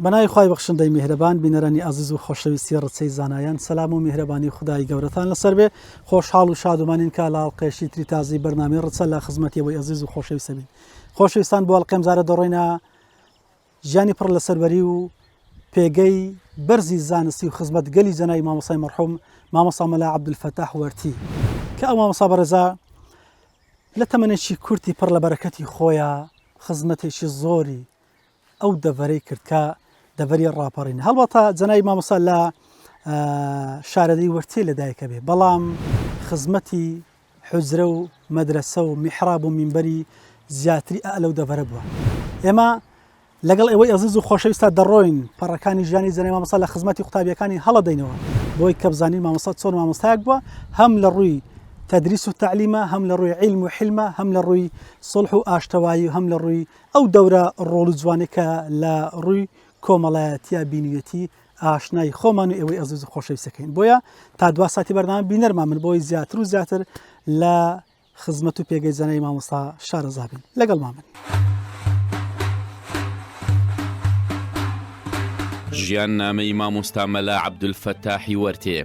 بەناوی خوای بەخشندەی میهرەبان بینەرانی عەزیز و خۆشەویستی ڕچەی زانایان سەلام و میهرەبانی خودای گەورەتان لەسەر بێ خۆشحاڵ و شادومانین کە لە ئەڵقەیەشی تری تازی بەرنامەی ڕچە لە خزمەتیەوەی عەزیز و خۆشەویستە بین. خۆشەویستان بۆ ئەڵقەی ئەمجارە دەڕۆینە ژیانی پڕ لەسەربەری و پێگەی بەرزی زانستی و خزمەتگەلی جەنابی مامۆستای مەرحووم مامۆستا مەلا عەبدولفەتاح وەرتی کە ئەو مامۆستا بەڕێزا لە تەمەنێکی کورتی پڕ لە بەرەکەتی خۆیە خزمەتێکی زۆری ئەو دەڤەرەی کرد کە دەڤەری ڕاپەڕین. هەڵبەتە جەنابی مامۆستا لە شارەدەی وەرتێ لەدایکە بێ، بەڵام خزمەتی حوجرە و مەدرسە و میحراب و مینبەری زیاتری لەو دەڤەرە بووە. ئێمە لەگەڵ ئێوەی عەزیز و خۆشەویستە دەڕۆین پەڕەکانی ژیانی جەنابی مامۆستا لە خزمەتی قوتابیەکانی هەڵەدەینەوە بۆی کە بزانین مامۆستا چۆن مامۆستایەک بووە، هەم لە ڕووی تدریس و تعلیمە، هەم لە ڕووی علم و حلمە، هەم لە ڕووی سڵح و ئاشتەوایی و هەم لە ڕووی ئەو دەورە ڕۆڵ و جوانێکە لە ڕووی کۆمەڵایەتیە بینویەتی ئاشنای خۆمان و ئێوەی عەزیز و خۆشەویستەکەین. بۆیە تا دوا ساتی بەرنامە بینەرمان من بۆی زیاتر و زیاتر لە خزمەت و پێگەی جەنابی مامۆستا شارەزا بین. لەگەڵمان بن. ژیان نامەی مامۆستا مەلا عەبدولفەتاحی وەرتێ.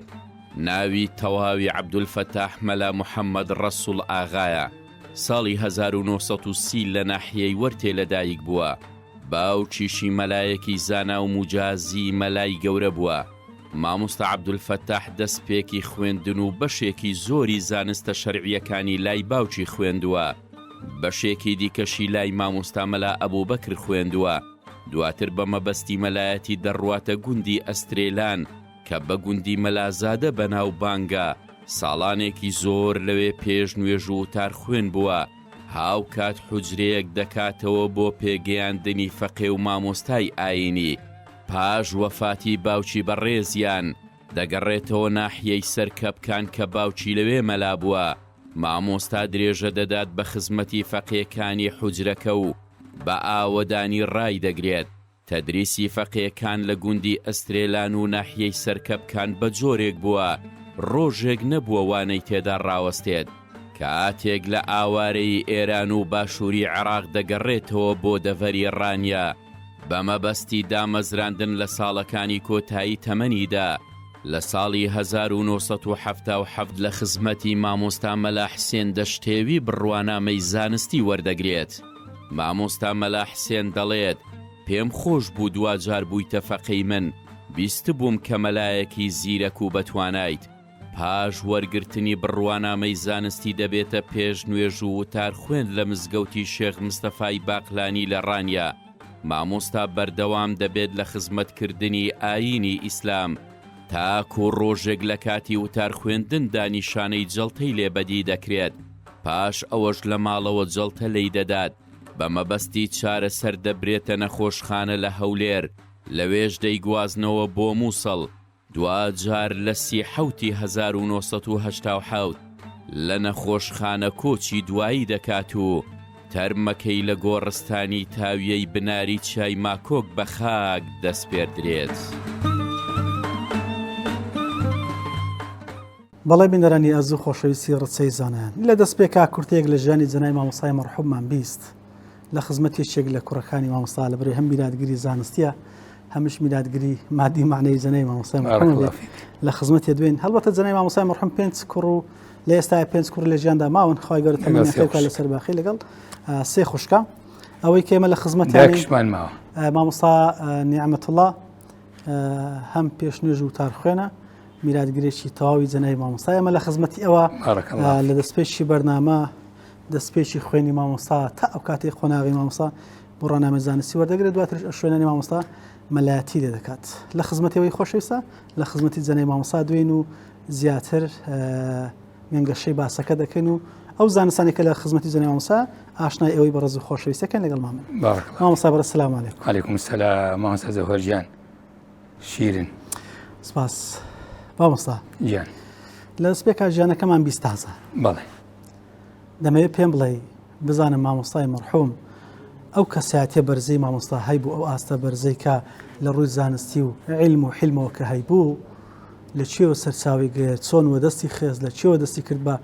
ناوی تەواوی عەبدولفەتاح مەلا محەممەد ڕەسوڵ ئاغایە. ساڵی 1930 لە ناحیەی وەرتێ لەدایک بووە. باوکیشی مەلایەکی زانا و موجازی مەلای گەورە بووە. مامۆستا عەبدولفەتاح دەستپێکی خوێندن و بەشێکی زۆری زانستە شەرعیەکانی لای باوکی خوێندووە. بەشێکی دیکەشی لای مامۆستا مەلا ئەبوبەکر خوێندووە. دواتر بە مەبەستی مەلایەتی دەڕواتە گوندی ئەسترێلان کە بە گوندی مەلازادە بەناو بانگە. ساڵانێکی زۆر لەوێ پێش نوێژ و وتار خوێن بووە. هاو کات حوجرەیەک دەکاتەوە بۆ پێگەیاندنی فەقێ و مامۆستای ئاینی. پاش وەفاتی باوکی بەڕێزیان دەگەڕێتەوە ناحیەی سەرکەپکان کە باوکی لەوێ مەلا بووە. مامۆستا درێژە دەدات بە خزمەتی فەقێکانی حوجرەکە و بە ئاوەدانی ڕای دەگرێت. تەدریسی فەقێکان لە گوندی ئەسترێلان و ناحیەی سەرکەپکان بە جۆرێک بووە ڕۆژێک نەبووە وانەی تێدا ڕاوەستێت. کاتێک لە ئاوارەی ئێران و باشووری عێراق دەگەڕێتەوە بۆ دەڤەری ڕانیا بە مەبەستی دامەزراندن لە ساڵەکانی کۆتایی تەمەنیدا. لە ساڵی 1977 لە خزمەتی مامۆستا مەلا حسێن دەشتێوی بڕوانامەی زانستی وەردەگرێت. مامۆستا مەلا حسێن دەڵێت پێم خۆش بوو دوجار بوویتە فەقەی من، بیست بووم کە مەلایەکی زیرەک و بەتوانایت. پاش وەرگرتنی بڕوانامەی زانستی دەبێتە پێش نوێژ و وتار خوێن لە مزگەوتی شێخ مستەفای باقلانی لە ڕانیا. مامۆستا بەردەوام دەبێت لە خزمەتکردنی ئایینی ئیسلام تاکو ڕۆژێک لە کاتی وتار خوێندندا نیشانەی جەڵتەی لێبەدی دەکرێت. پاش ئەوەش لە ماڵەوە جەڵتە لی دەدات بە مەبەستی چارەسەر دەبرێتە نەخۆشخانە لە هەولێر، لەوێش دەیگوازنەوە بۆ مووسڵ. دوجار لە 30 1970 لە نەخۆشخانە کۆچی دوایی دەکات و تەرمەکەی لە گۆڕستانی تاویەی بناری چای ماکۆک بە خاک دەستپێردرێت. بەڵێ بینەرانی عەزیز و خۆشەویستی ڕچەی زانایان، لە دەستپێکا کورتێک لە ژیانی جەنابی مامۆستای مەرحووممان بیست لە خزمەتێکێک لە کوڕەکانی مامۆستا لەبەرەوەی هەم میلادگیری زانستیە هەمیش میلادگیری مادی معنەی جەنابی مامۆستای مەرحووم لە خزمەتی دوێن. هەڵبەتە جەنابی مامۆستای مەرحووم 5 کوڕ و لە ئێستا 5 کوڕ لە ژیاندا ماون، خوای گەورە تەمەنیەکەی بکات لەسەر باخی لەگەڵ 3 خوشکە. ئەوەی کە ئێمە لە خزمەتی مامۆستا نیعمەتوڵڵا هەم پێش نوێژ و وتار خوێنە میلادگیرێکی تەواوی جەنابی مامۆستای. ئەمە لە خزمەتی ئەوە لە دەستپێکی بەرنامە دەستپێکی خوێنی مامۆستا تا ئەو کاتێک خۆناغی مامۆستا بۆ ڕۆنامەی زانستی وەردەگرێت، دواتر شوێنانی مامۆستا مەلایەتی لێ دەکات. لە خزمەتەوەی خۆشەویستە لە خزمەتی جەنابی مامۆستا دوێن و زیاتر گەنگەشەی باسەکە دەکەن و ئەو زانستانێکە لە خزمەتی جەنابی مامۆستا ئاشنای ئەوەی بەڕێز و خۆشەویستەکەن لەگەڵمان. مامۆستا بەڕێز سەلام عەلەیکوم. عەلەیکوم السەلام مامۆستا زەوهەرگیان شیرین. سپاس مامۆستا گیان. لە دەستپێکا ژیانەکەمان بیست تازە. بەڵێ دەمەوێت پێم بڵێ بزانم مامۆستای مەرحووم ئەو کەسایەتیە بەرزەی مامۆستا هەیبوو، ئەو ئاستە بەرزەی کە لە ڕووی زانستی و علم و حلمەوە کە هەیبوو لە چێوە سەرچاوی گرێت، چۆن وە دەستی خێز لە چێوە دەستی کرد بە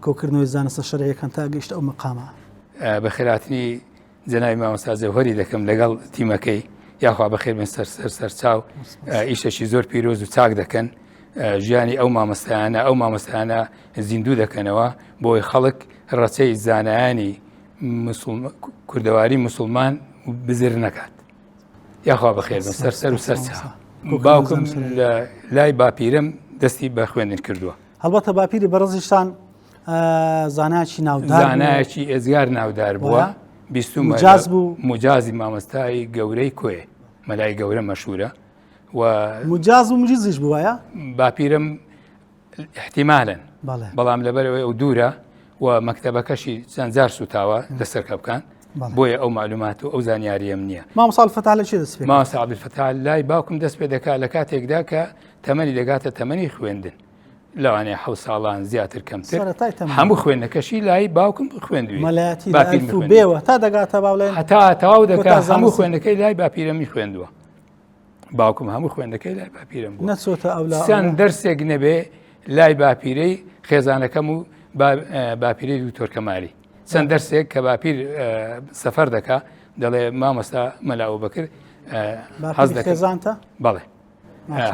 کۆکردنەوەی زانستە شەرعیەکان تا گەیشتە ئەو مەقامە. بە خێراتنی جەنابی مامۆستا زەوهەری دەکەم لەگەڵ تیمەکەی یاخوا بەخێر بن سەر چاو ئیشەشی زۆر پیرۆز و چاک دەکەن ژیانی ئەو مامۆستایانە زیندوو دەکەنەوە بۆی خەڵک ڕەچەی زانایانی کوردەواری موسڵمان بزر نەکات یاخوا بەخێر بن سەر و سەر چاو باوکم لە لای باپیرم دەستی بە خوێندن کردووە هەڵبەتە باپیری بەڕزیشتان زانایکی ناودار زانایکی ئێزگار ناودار بووە مجاز بوو مجازی مامۆستای گەورەی کوێ مەلای گەورە مەشهورە و مجاز و مجزیش بووایە باپیرم احتیمالن بەڵام لەبەرەوەی ئەو دوورە و مەکتەبەکەشی چەند جار سوتاوە لەسەر کەپکان بۆیە ئەو معلومات و ئەو زانیاریەم نییە مامۆستا عەبدولفەتاح لە چی دەست پێ مامۆستا عەبدولفەتاح لای باوکم دەست پێ دەکات لە کاتێکدا کە تەمەنی دەگاتە تەمەنی خوێندن لەوانەیە 7 ساڵان زیاتر کەمتر هەموو خوێندنەکەشی لای باوکم خوێندووی مەلایەتی بێوە تا دەگاتە باڵێن هەتا تەواو دەکات هەموو خوێندەکەی لای باپیرەمی خوێندووە باوکم هەموو خوێندەکەی لای باپیرم بوو نەچۆتە ئەولا چەند دەرسێک نەبێ لای باپیرەی خێزانەکەم و باپیرەی دوکتۆر کەمالی چەند دەرسێک کە باپیر سەفەر دەکا دەڵێ مامۆستا مەلا ئەبوبەکر حەز دەکەم خێزانتە بەڵێ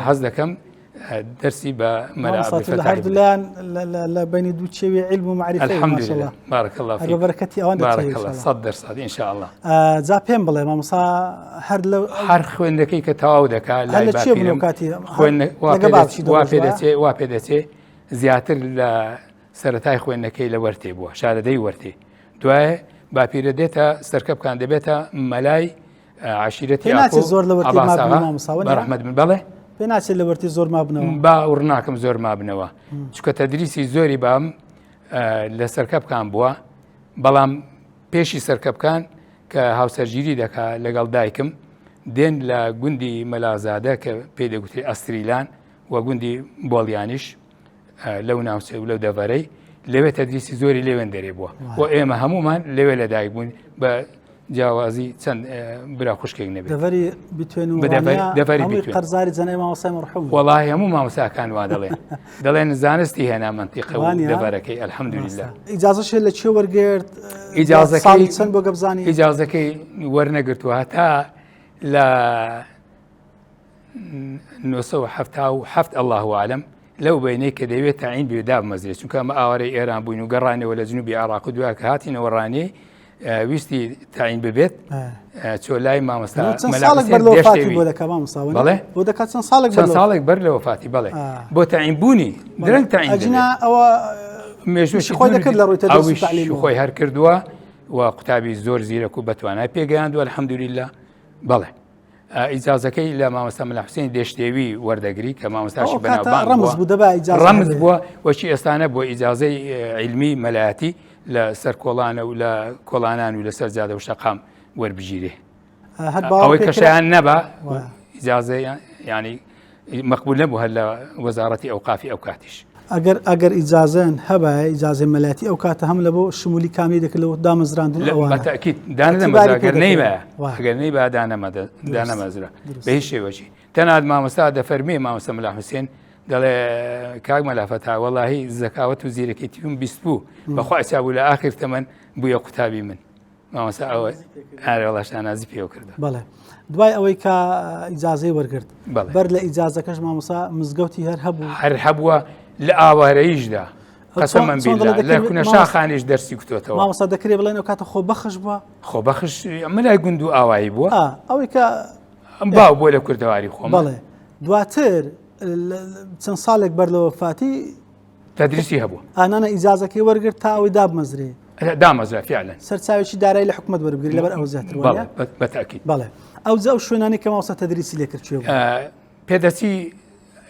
حەز دەکەم دەرسی بە مەلا عەبدولفەتاح هەردوولایان لە بینی دوو چێوی علم و معرفەی الحەمدولله بارەک الله فیک بەرەکەتی ئەوان بارەک الله 100% ئینشا الله جا پێم بڵێ مامۆستا هەر خوێندەکەی کە تەواو دەکات لای باپیرم وا پێ دەچێ زیاتر لە سەرەتای خوێندنەکەی لە وەرتێ بووە شارەدەی وەرتێ دوایە باپیرە دێتە سەرکەپکان دەبێتە مەلای عشیرەتی زۆر لە بەڕەحمەت بن بەڵێ پێ ناچێت لە وەرتی زۆر مابنەوە با وڕناکەم زۆر مابنەوە چکە تەدریسی زۆری بام لە سەرکەپکان بووە بەڵام پێشی سەرکەپکان کە هاوسەرگیری دەکا لەگەڵ دایکم دێن لە گوندی مەلازادە کە پێی دەگوتری ئەستریلان و گوندی بۆڵیانیش لەو ناوچە و لەو دەڤەرەی لەوێ تەدریسی زۆری لێوێن دەرێ بووە و ئێمە هەمومان لەوێ لەدایک بوون بە جیاوازی چەند برا خوشکێک نەبێت دەڤەری بتوێن و قەرزاری جەنای مامۆستای مەرحوم وەڵاهی هەموو مامۆستاکان وا دەڵێن زانستی هێنا مەنتیقە و دەڤەرەکەی ئەلحەمدولیلا ئیجازەشێ لە چێ وەرگرت ئیجازەکەی چەند بۆ گەبزانی ئیجازەکەی وەرنەگرتووە تا لە 1970 الله عالم لەو بینەی کە دەوێت تاعین بێ دابمەزرێت چونکە ئەمە ئاوارەی ئێران بووین و گەڕانەوە لە جنوبی عێراق و دوای کە هاتینەوە ڕانەی ویستی تاعین ببێت چۆ لای مامۆستا چەند ساڵێک بەر لە وەفاتی بەڵێ بۆ تاعین بوونی درەنگ تاعین ئەوە مێژوشی خۆی دەکرد لە ڕووی ئەویش خۆی هەر کردووە و قوتابی زۆر زیرەک و بەتوانای پێگەیاندووە الحەمدولیلا بەڵێ ئیجازەکەی لە مامۆستا مەلا حوسێن دێشتێوی وەردەگری کە مامۆستاشی بەناوبانگ ڕەمز بووە وەچی ئێستانە بۆ ئیجازەی علمی مەلایەتی لە سەر کۆڵانە و لە کۆڵانان و لەسەر جادە و شەقام وەربژیرێ ئەوەی کەشیان نەبا ئیجازە ینی مەقبول نەبوو هەر لە وەزارەتی ئەوقافی ئەو کاتیش ئەگەر ئیجازەن هەبە ئیجازەی مەلایەتی ئەو کاتە هەم لە بۆ شمولی کامی دەکردەوە دامەزراندن بەتەکید دانەمەزراگەر ئەگەر نەی بە دانەمەزرا بە هیچ شێوەشی تەنانەت مامۆستا دەفەرمێ مامۆستا مەلا حوسێن دەڵێ کاک مەلا فەتاح وەڵاهی زەکاوەت و زیرەکەیتیم بیست بوو بەخوا چابوو لە ئاخر تەمەن بوویە قوتابی من مامۆستا ئەوە ئارێوەڵاش نازی پێوە کردە بەڵێ دوای ئەوەی کە ئیجازەی وەرگرت بەر لە ئیجازەکەش مامۆستا مزگەوتی هەر هەبووە لە ئاوارەیەشدا قەسەمەن بیللا لە کونە شاخانیش دەرسی کوتۆتەوە مامۆستا دەکرێت بڵێن ئەو کاتە خۆبەخش بووە خۆبەخش ملای گوند و ئاوایی بووە ئەوەی کە باو بۆ لە کوردەواری خۆم بەڵێ دواتر چەند ساڵێک بەر لە وەفاتی تەدریسی هەبوو ئانانە ئیجازەکەی وەرگرت تا ئەوەی دابمەزرێ دامەزرا فعلا سەرچاوێکی دارایی لە حکومەت وەربگری لەبەر ئەوە زیاتر وایە بەتاکید بەڵێ ئەو جا ئەو شوێنانی کە مامۆستا تەدریسی لێ کرد چێ پێدەچی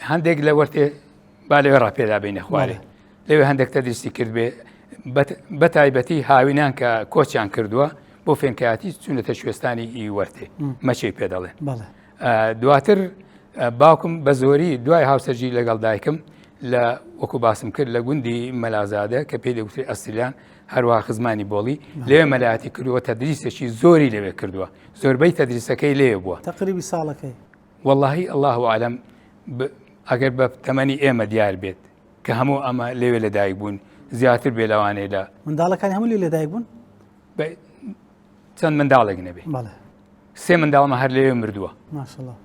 هەندێک لە وەرتێ با لەوێ ڕاپێدا بینە خوارێ لەوێ هەندێک تەدریسی کرد بێ بە تایبەتی هاوینان کە کۆچیان کردووە بۆ فێنکەیاتی چوونەتە شوێستانی وەرتێ مەچەی پێ دەڵێن دواتر باوکم بە زۆری دوای هاوسەرگیری لەگەڵ دایکم لە وەکو باسم کرد لە گوندی مەلازادە کە پێی دەگوتری ئەستریلان هەروە خزمانی بۆڵی لێوێ مەلایەتی کردووە تەدریسێکی زۆری لەوێ کردووە زۆربەی تەدریسەکەی لێوێ بووە تقریبی ساڵەکەی واللهی الله عالم ئەگەر بە تەمەنی ئێمە دیار بێت کە هەموو ئەمە لێوێ لەدایک بوون زیاتر بێ لەوانەیە لە منداڵەکانی هەموو لێدایک بوون چەند منداڵێک نەبێ سێ منداڵمە هەر لێوێ مردووە ماشەڵڵا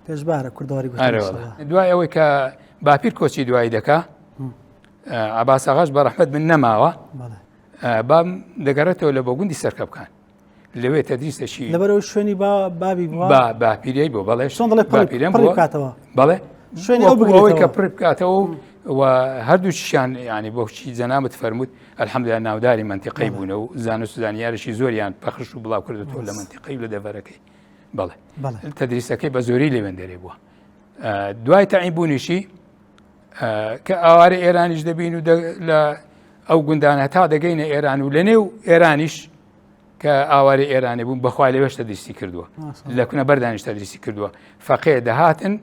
پێشبارە کوردەواری دوای ئەوەی کە باپیر کۆچی دوایی دەکا عباس ئاغاش بە ڕەحمەت من نەماوە بام دەگەڕێتەوە لە بۆ گوندی سەرکە بکەن لەوێ تەدریسەشی لەبەرەوە شوێنی بابی باپیریای بۆ بەڵێ بکاتەوە بەڵێ شوێنی ئەوەی کە پڕ بکاتەوە و هەردووچیان ینی بۆچی جەنابەت فەرمووت ئەلحەمدولیلا ناوداری منتیقەی بوونە و زانست و زانیاریشی زۆریان پەخش و بڵاو کردوەوە لە منتیقەی لە دەڤەرەکەی بەڵێ تەدریسەکەی بە زۆری لێوێندەرێ بووە دوای تەعین بوونیشی کە ئاوارە ئێرانیش دەبین و لە ئەو گوندانە تا دەگەینە ئێران و لە نێو ئێرانیش کە ئاواری ئێرانی بوون بەخوای لەوێش تەدریسی کردووە لە کوونە بەردانیش تەدریسی کردووە فەقێ دەهاتن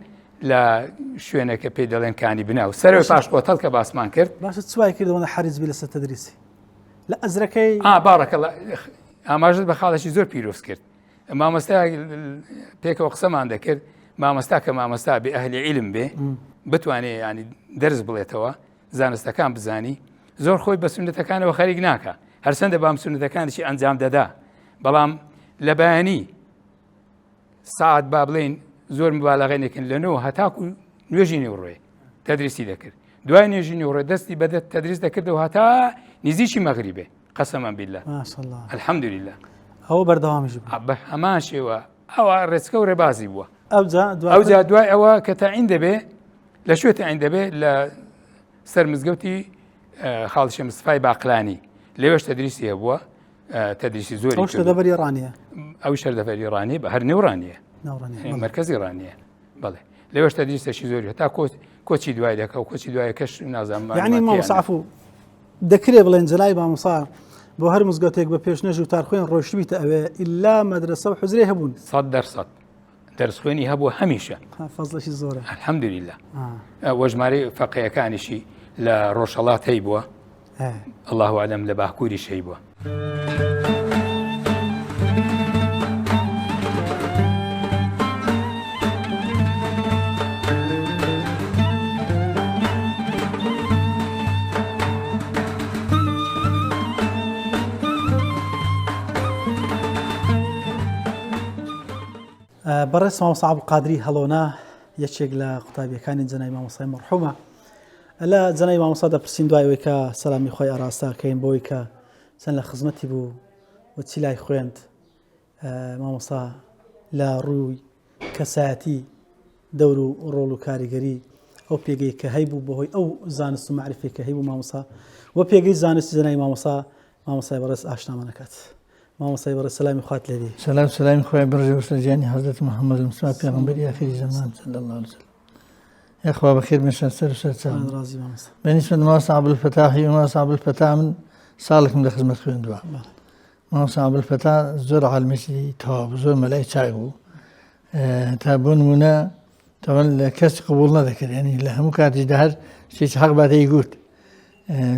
لە شوێنەکە پێی دەڵێن کانی بنا و سەرەوەی پاش قۆتەڵ کە باسمان کرد باشە چوای کردەوە حریزبی لەسەر تەدریسی لە ئەزرەکەی باڕەکە ئاماژت بە خاڵێکی زۆر پیرۆست کرد مامۆستا پێکەوە قسەمان دەکرد مامۆستا کە مامۆستا بێ ئەهلی عیلم بێ بتوانێت ینی دەرز بڵێتەوە زانستەکان بزانی زۆر خۆی بە سونەتەکانەوە خەریک ناکە هەرچەندە بام سونەتەکانیشی ئەنجام دەدا بەڵام لە بەیانی ساعت با بڵێن زۆر مبالەغێنێکن لەنەوە هەتاکو نوێژی نێوڕێ تەدریسی دەکرد دوای نوێژی نێوڕێ دەستی بەدەست تەدریس دەکردەوە هەتا نزیکی مەغریبێ قەسەمەن بیللا الحەمدولیلا ئەوە بەردەوامیش بە هەمان شێوە ئەوە ڕێچکە و ڕێبازی بووە ئەوجا دوای ئەوە کە تاعین دەبێ لە شوێ تاعین دەبێ لە سەر مزگەوتی خاڵشە مستفای باقلانی لێوەش تەدریسی هەبووە تەدریسی زۆری دەبەری ڕانیە ئەو شەردەفەری ڕانیە بە هەر نێوڕانیە مرکزی ڕانیە بڵێ لێوەش تەدریسەشی زۆری تا کۆچی دوای دەکە و کۆچی دوای کەش نازانم یعنی مامۆسا دەکرێت بڵێن جەلای مامۆسا بۆ هەر مزگەوتێک بە پێشنەژ و تارخوێن ڕۆشتبیتە ئەوێ ئیلا مەدرسە و حوزرێ هەبوون 100% دەرسخوێنی هەبوو هەمیشە فەزلەشی زۆرە الحەمدولیلا وەژمارەی فەقێیەکانیشی لە ڕۆژهەڵات هەی بووە الله ئەعلەم لە باکووری شەی بووە بەڕێز مامۆستا عەبدولقادری هەڵۆنا یەکێک لە قوتابیەکانی جەنای مامۆستای مەرحومە لە جەنای مامۆستا دەپرسین دوایەوەی کە سەلامی خۆی ئاراستاکەین بۆی کە چەند لە خزمەتی بوو و چی لای خوێند مامۆستا لە ڕووی کەسایەتی دەور و ڕۆڵ و کاریگەری ئەو پێگەی کە هەیبوو بەهۆی ئەو زانست و معرفەی کە هەیبوو مامۆستا وە پێگەی زانستی جەنای مامۆستای بەڕێز ئاشنامانەکات مامۆستای بەڕێز سەلامی خوات لێبێ سەلامی خۆی بڕژێ وشتە گیانی حەزرەت محەممەد مستەفا پێغەمبەری ئاخری زەمان صلی الله علیه وسلم یخوا بەخێر مێشان سەر و سەرچاوم بەنسبەت مامۆستا عەبدولفەتاحی و مامۆستا عەبدولفەتاح من ساڵێکم لە خزمەت خوێندووە مامۆستا عەبدولفەتاح زۆر عالمێکی تەواو زۆر مەلای چاک بوو تا بۆ نمونە تەوەن لە کەسی قبوڵ نەدەکرد ینی لە هەموو کاتیشدا هەر شتێکی حەق باتەی گوت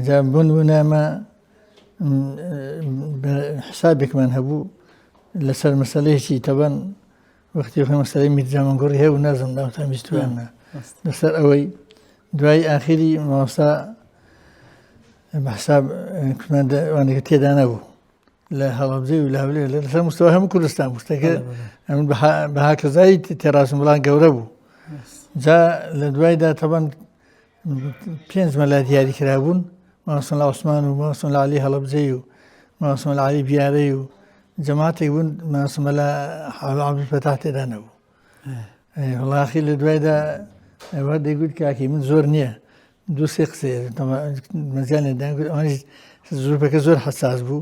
جا بۆ نمونە ئەمە حسابێکمان هەبوو لەسەر مەسەلەیەکی تەبەن وەختی خۆی مەسەلەی میرزا مەنگوڕی هەیە و نازم داوتان بیستویانە لەسەر ئەوەی دوای ئاخری مامۆستا بە حساب وانەکە تێدا نەبوو لە هەڵەبجەی و لە هەولێر لەسەر مستەوای هەموو کوردستان بووستەکە ئەمن بە هاکەزایی تێڕاستم بڵان گەورە بوو جا لە دوایدا تەبەن 5 مەلای دیاری کرابوون مامۆستا عوسمان و مامۆستا عەلی هەڵەبجەی و مامۆستا عەلی بیارەی و جەماعەتێک بوون مامۆستا عەبدولفەتاح تێدا نەبوو وەڵا ئاخیر لە دوایدا ئەوە دەیگوت کاکی من زۆر نییە دوو سێ قسەیە مەزیان لێدان ئەوانیش زۆربەکە زۆر حەساس بوو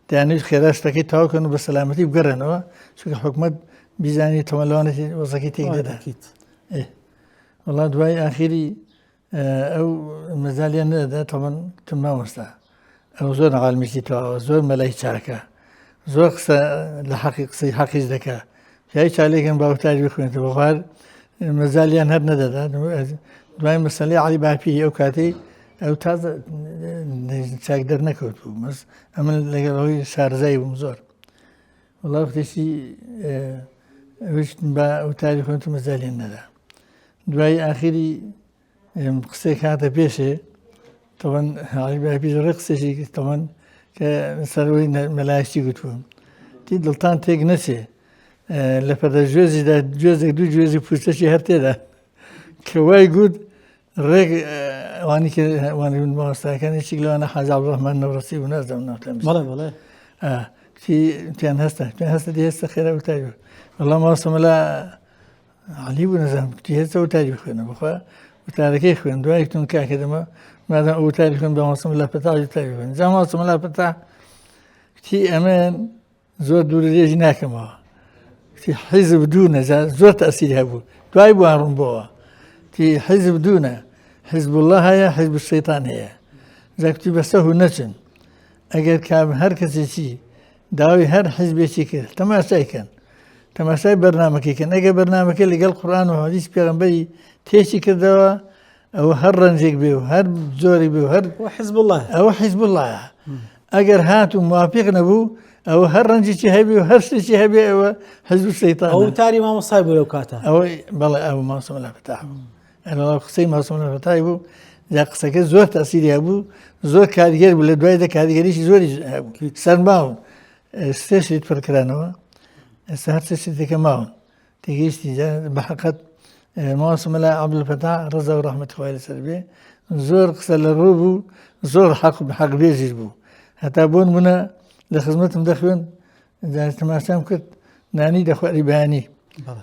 دەیانویست خێرا شتەکەی تاواکەن و بە سەلامەتی بگەڕێنەوە چونکە حکومەت بیزانی تەمەن لەوانێتی وەزەکەی تێک دەدا وەڵا دوای ئاخری ئەو مەزالیان نەدەدا تەمەن تم مامۆستا ئەو زۆر عالمێکی تەواوە زۆر مەلای چاکە زۆر قسە لە حەقی قسەی حەقیش دەکا پیاوی چالێکم باوتاری بخوێنێتەوە بەخوار مەزالیان هەر نەدەدا دوای مەسەلەی عەلی باپی ئەو کاتەی ئەو تازە چاک دەرنەکەوت بوو مەس ئەمە لەگەڵەوەی شارزایی بووم زۆر وەڵا وەختێکی بە ئەوتاری خوێنتە مەزالیان نەدا دوای ئاخری قسەی هاتە پێشێ تەوەن عەلی باپی زۆر قسێکی تەوەن کە سەرەوەی مەلایەکی گوتبووم تی دڵتان تێک نەچێ لە پەردە جوێزیدا جوێزێک دوو جوێزی پوستەشی هەر تێدا کە وای گوت ڕێک وانی مامۆستاکانێکی لەوانە حاج عەبدوڕەحمان نەوڕەسی و نازدەم ناوتەم بەڵێ تیان هەستە دی هێستا خێرا وتاری وەڵام ماوەسە مەلا عەلی بوو نەزانم تی هێستا وتاری بخوێنە بخوا وتارەکەی خوێن دوای تون کاکە دەمە مادام ئەو وتاری خوێن بە ماوەسە مەلا پەتاح وتاری خوێن جا ماوەسە مەلا پەتاح تی ئەمەن زۆر دوورێژی ناکەمەوە تی حیزب دوونە زۆر تەئسیری هەبوو دوای بووان ڕوون بۆەوە تی حیزب دوونە حیزب الله هەیە حیزب الشەیطان هەیە جا کوتی بەسە هوو نەچن ئەگەر هەر کەسێکی داوای هەر حیزبێکی کرد تەماشایکەن تەماشای بەرنامەکەیکەن ئەگەر بەرنامەکە لەگەڵ قورئان و حەدیث پێغەمبەری تێکی کردەوە ئەوە هەر ڕەنجێک بێ و هەر زۆری بێ و هەر حیزب الله ئەوە حیزب اللهە ئەگەر هات و موافق نەبوو ئەوە هەر ڕەنجێکی هەبێ و هەر شتێکی هەبێ ئەوە حیزب الشەیطان ئەو وتاری مامۆستای بوو لەو کاتە ئەوەی بەڵێ ئەو مامۆستا مەلا پەتاح بوو ئەوە قسەی مامۆستا مەلا پەتاح بوو جا قسەکە زۆر تەئسیری هەبوو زۆر کاریگەر بوو لە دوایدا کاریگەریشی زۆری هەبوو سەرماون سێ شت پڕکرانەوە ئێستا هەر چ شتێکە ماون تێگەیشتی بە حەقەت مامۆستا مەلا عەبدولفەتاح ڕەزا و ڕەحمەتی خوای لەسەر بێ زۆر قسە لە ڕوو بوو زۆر حەقبێژیش بوو هەتا بۆ نمونە لە خزمەتم دەخوێن تەماشام کرد نانی دەخواری بەیانی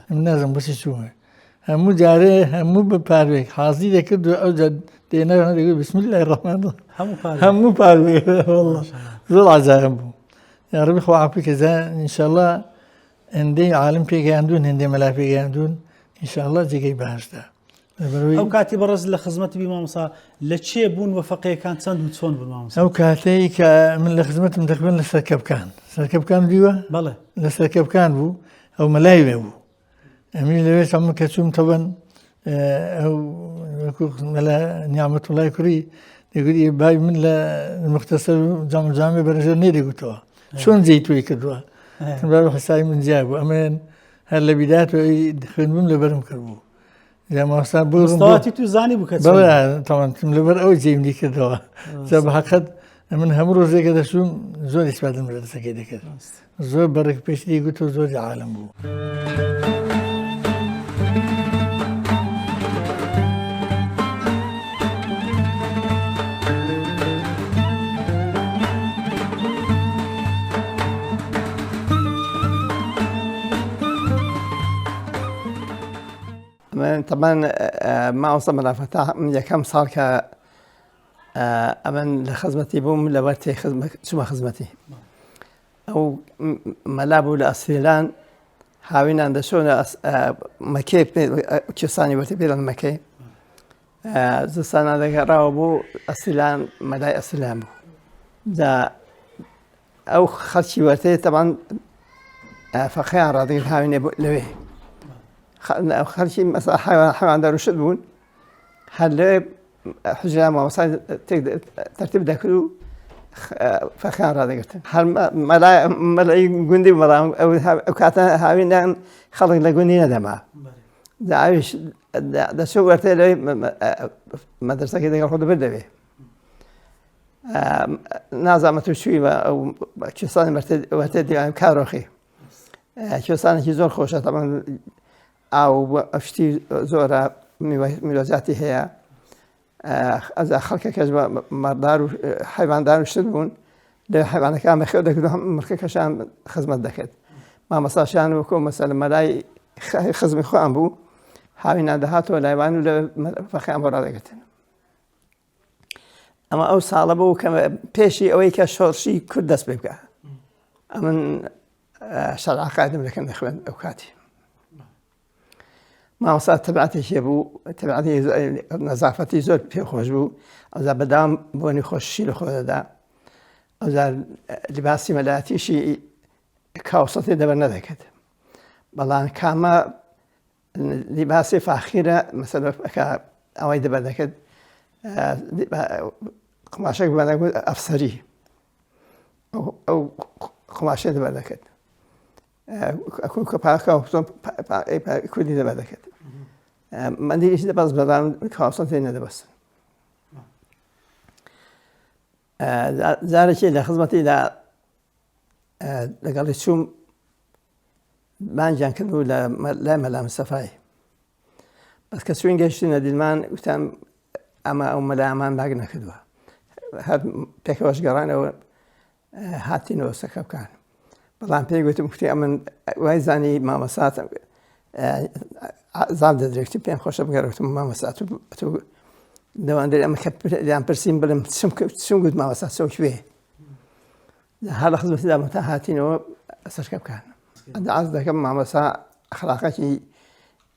ئەم نازم بەچی چوومە هەموو جارێ هەموو بە پاروێک حازی دەکرد و ئەو دێنەوە دەگوت بسم الله الرحمن هەموو پاروێک زۆر عەجایب بوو یا ڕەبی خوا عەفوی کەزا ئینشاءالله هێندەی عالم پێگەیاندوون هێندەی مەلا پێگەیاندوون ئینشاءالله جێگەی بەهەشتا ئەو کاتی بەڕێز لە خزمەتی بی مامۆستا لە چێ بوون وەفەقەیەکان چەند و چۆن بوون مامۆستا ئەو کاتەی کە من لە خزمەتم دەخوێن لە سەرکەبکان دیوە بەڵێ لە سەرکەبکان بوو ئەو مەلای وێ بوو ئەمی لەوێ ئەمە کە چووم تەبەن ئەو مەلا نیعمەتوڵای کوڕی دەگوتی بای من لە مختەسەر و جامێ بەرەژەر نێدەگوتەوە چۆن جێی تۆی کردووە بە حسابی من جیا بوو ئەمێن هەر لە بیداتەوەی خوێنبووم لەبەرم کرد بوو مامۆستا مستەواتی تو زانی بوو کە بەڵێ تەواوەتم لەبەر ئەوەی جێمدی کردەوە جا بە حەقەت من هەموو ڕۆژێکە دەچووم زۆر ئیسپادەم لە دەستەکەی دەکرد زۆر بەڕێک پێشتی گوت و زۆری عالم بوو. طبعا مامۆستا مەلا فەتاح من یەکەم ساڵ کە ئەمن لە خزمەتی بووم لەبەر تێی چوومە خزمەتی ئەو مەلا بوو لە ئەسفێلان هاوینان دەچۆن مەکەی کوێستانی وەرتی پێدەن مەکەی زستانە دەگەڕاوە بوو ئەسفێلان مەلای ئەسفێلان بوو دا ئەو خەڵکی وەرتەی تەبان فەقییان ڕادەگرت هاوینێ لەوێ خەڵکی مەسا حەیواندار و شت بوون هەر لەوێ حجرا مامۆستا تەرتیب دەکرد و فەقییان ڕادەگرتن هەر مەلای گوندی بەڵام ئەو کاتە هاوینیان خەڵک لە گوندی نەدەما ئاویش دەچوو وەرتەی لەوەی مەدرسەکەی دەگەڵ خۆ دەبر دەوێ نازانمە تو چووی بە ئەو کوێستانی وەرتەی دیوان کارۆخی کوێستانێکی زۆر خۆشە تەمان ئاو ئەشتی زۆرە میوەجاتی هەیە ئەزا خەڵکەکەش بە مەڕدار و حەیواندار و شت بوون لە حەیوانەکان بەخێو دەکرد و مڵکەکەشان خزمەت دەکرد مامۆستاشیان وەکو مەسەلە مەلای خزمی خۆیان بوو هاوینان دەهاتەوە لایوان و لە فەقییان بۆ ڕادەگرتن ئەمە ئەو ساڵە بوو کە پێشی ئەوەی کە شۆڕشی کورد دەست پێ بکە ئەمن شەرع قایدم دەکەن دەخوێن ئەو کاتی مامۆستا تەبعاتێکی بوو تەبعاتی نەزافەتی زۆر پێخۆش بوو ئەوزا بەدام بۆنی خۆشی لە خۆ دەدا ئەوزا لیباسی مەلایەتیشی کاوسەتی دەبەر نەدەکرد بەڵام کامە لیباسی فاخیرە مەسەلە ئەوەی دەبەر دەکرد قماشێک بەنەگوت ئەفسەری ئەو قماشەی دەبەر دەکرد کوردی دەبەر دەکرد مەندیلیش دەبەست بەڵام کاوسەتی نەدەبەستن جارێکی لە خزمەتی لەگەڵی چووم بانجیان کردبوو لای مەلا مستەفای بەس کە سوێن گەیشتینە دیلمان وتم ئەمە ئەو مەلایەمان باگ نەکردووە هەر پێکەوەش گەڕانەوە هاتینەوە سەکە بکان بەڵام پێی گوتم کوتی ئەمن وای زانی مامەسات زان دەدرێتی پێم خۆشە بگەڕێتم مامەسات و دەوانێت ئەمە کەیان پرسییم بڵم چم گوت مامەسات چۆکوێ هەر لە خزمەتیدا تا هاتینەوە سەرکە بکان ئەس دەکەم مامەسا ئەخلاقەکی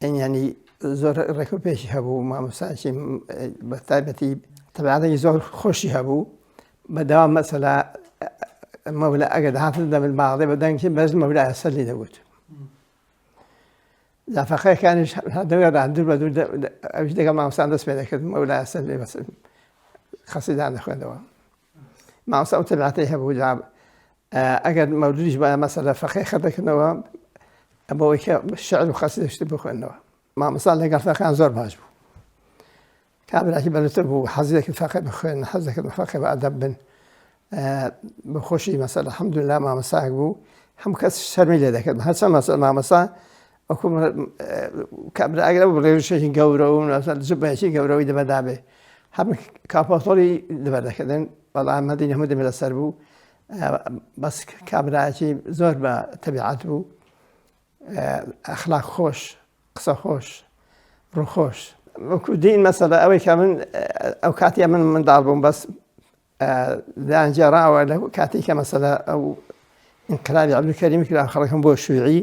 ینی زۆر ڕێکو پێشی هەبوو مامۆستایکی بە تایبەتی تەبیعەتێکی زۆر خۆشی هەبوو بەداوام مەسەلا مەولا ئەگەر داهاتن دەمن باڵێ بە دەنگی بەس مەولایە سەرلی دەبوت زافەقەیەکانیش دەوێت دوور بە دوور ئەوش دەگەڵ مامۆستان دەست پێ دەکرد مەولایە سەرلی بەس خەسیدان دەخوێندەوە مامۆستا ئەو تەبیعەتەی هەبوو جا ئەگەر مەولودیش بە مەسەلە فەقەی خەردەکردنەوە بەوەی کە شعر و خەسیدەشتی بخوێندنەوە مامۆستا لەگەڵ فەقەیان زۆر باش بوو کابراکی بەرزتر بوو حەزێکی فەقێ بخوێن حەزەکرد فەقێ بە ئەدەب بن بخۆشی مەسەلە الحەمدوللا مامۆستایەک بوو هەموو کەس شەرمی لێ دەکرد هەرچەند مامۆستا وەکو کابرا ئەگەر بڵێژێکی گەورە و جبەیەکی گەورەوەی دەبەدابێ هەم کاپۆتۆری دەبەردەکردن بەڵام مەدینە هەموو دەبێت لەسەر بوو بەس کابراایەکی زۆر بە تەبیعەت بوو ئەخلاق خۆش قسە خۆش ڕووخۆش وەکو دین مەسەلە ئەوەی کە من ئەو کاتی من منداڵ بووم بەس دانجێڕاوە لە کاتی کە مەسەلە ئەو ئینقلابی عەبدولکەریمی کرا خەڵکم بۆ شووعی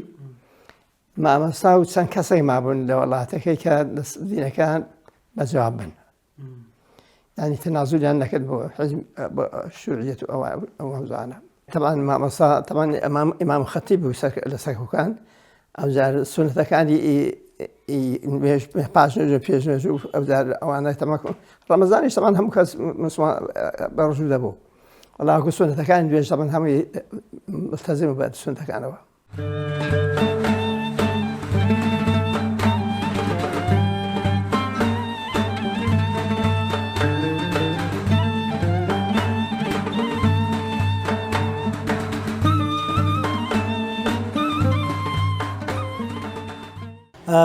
مامۆستا و چەند کەسێک مابوون لە وڵاتەکەی کە دینەکان بەجواب بن ینی تەنازولیان نەکرد بۆ شووعیەت و ئەو هەمزانە طبعا مامۆستا طبعا ئیمام خەتیب بوو لە سەرکوکان ئەو جار سونەتەکانی پاشنێژە پێشنێژ و ئەوجار ئەوانە تەمەک ڕەمەزانیش تەمان هەموو کەس بەڕژوو دەبوو وەڵاکو سونەتەکانی دوێژ تەمان هەمووی ملتەزم بە سونەتەکانەوە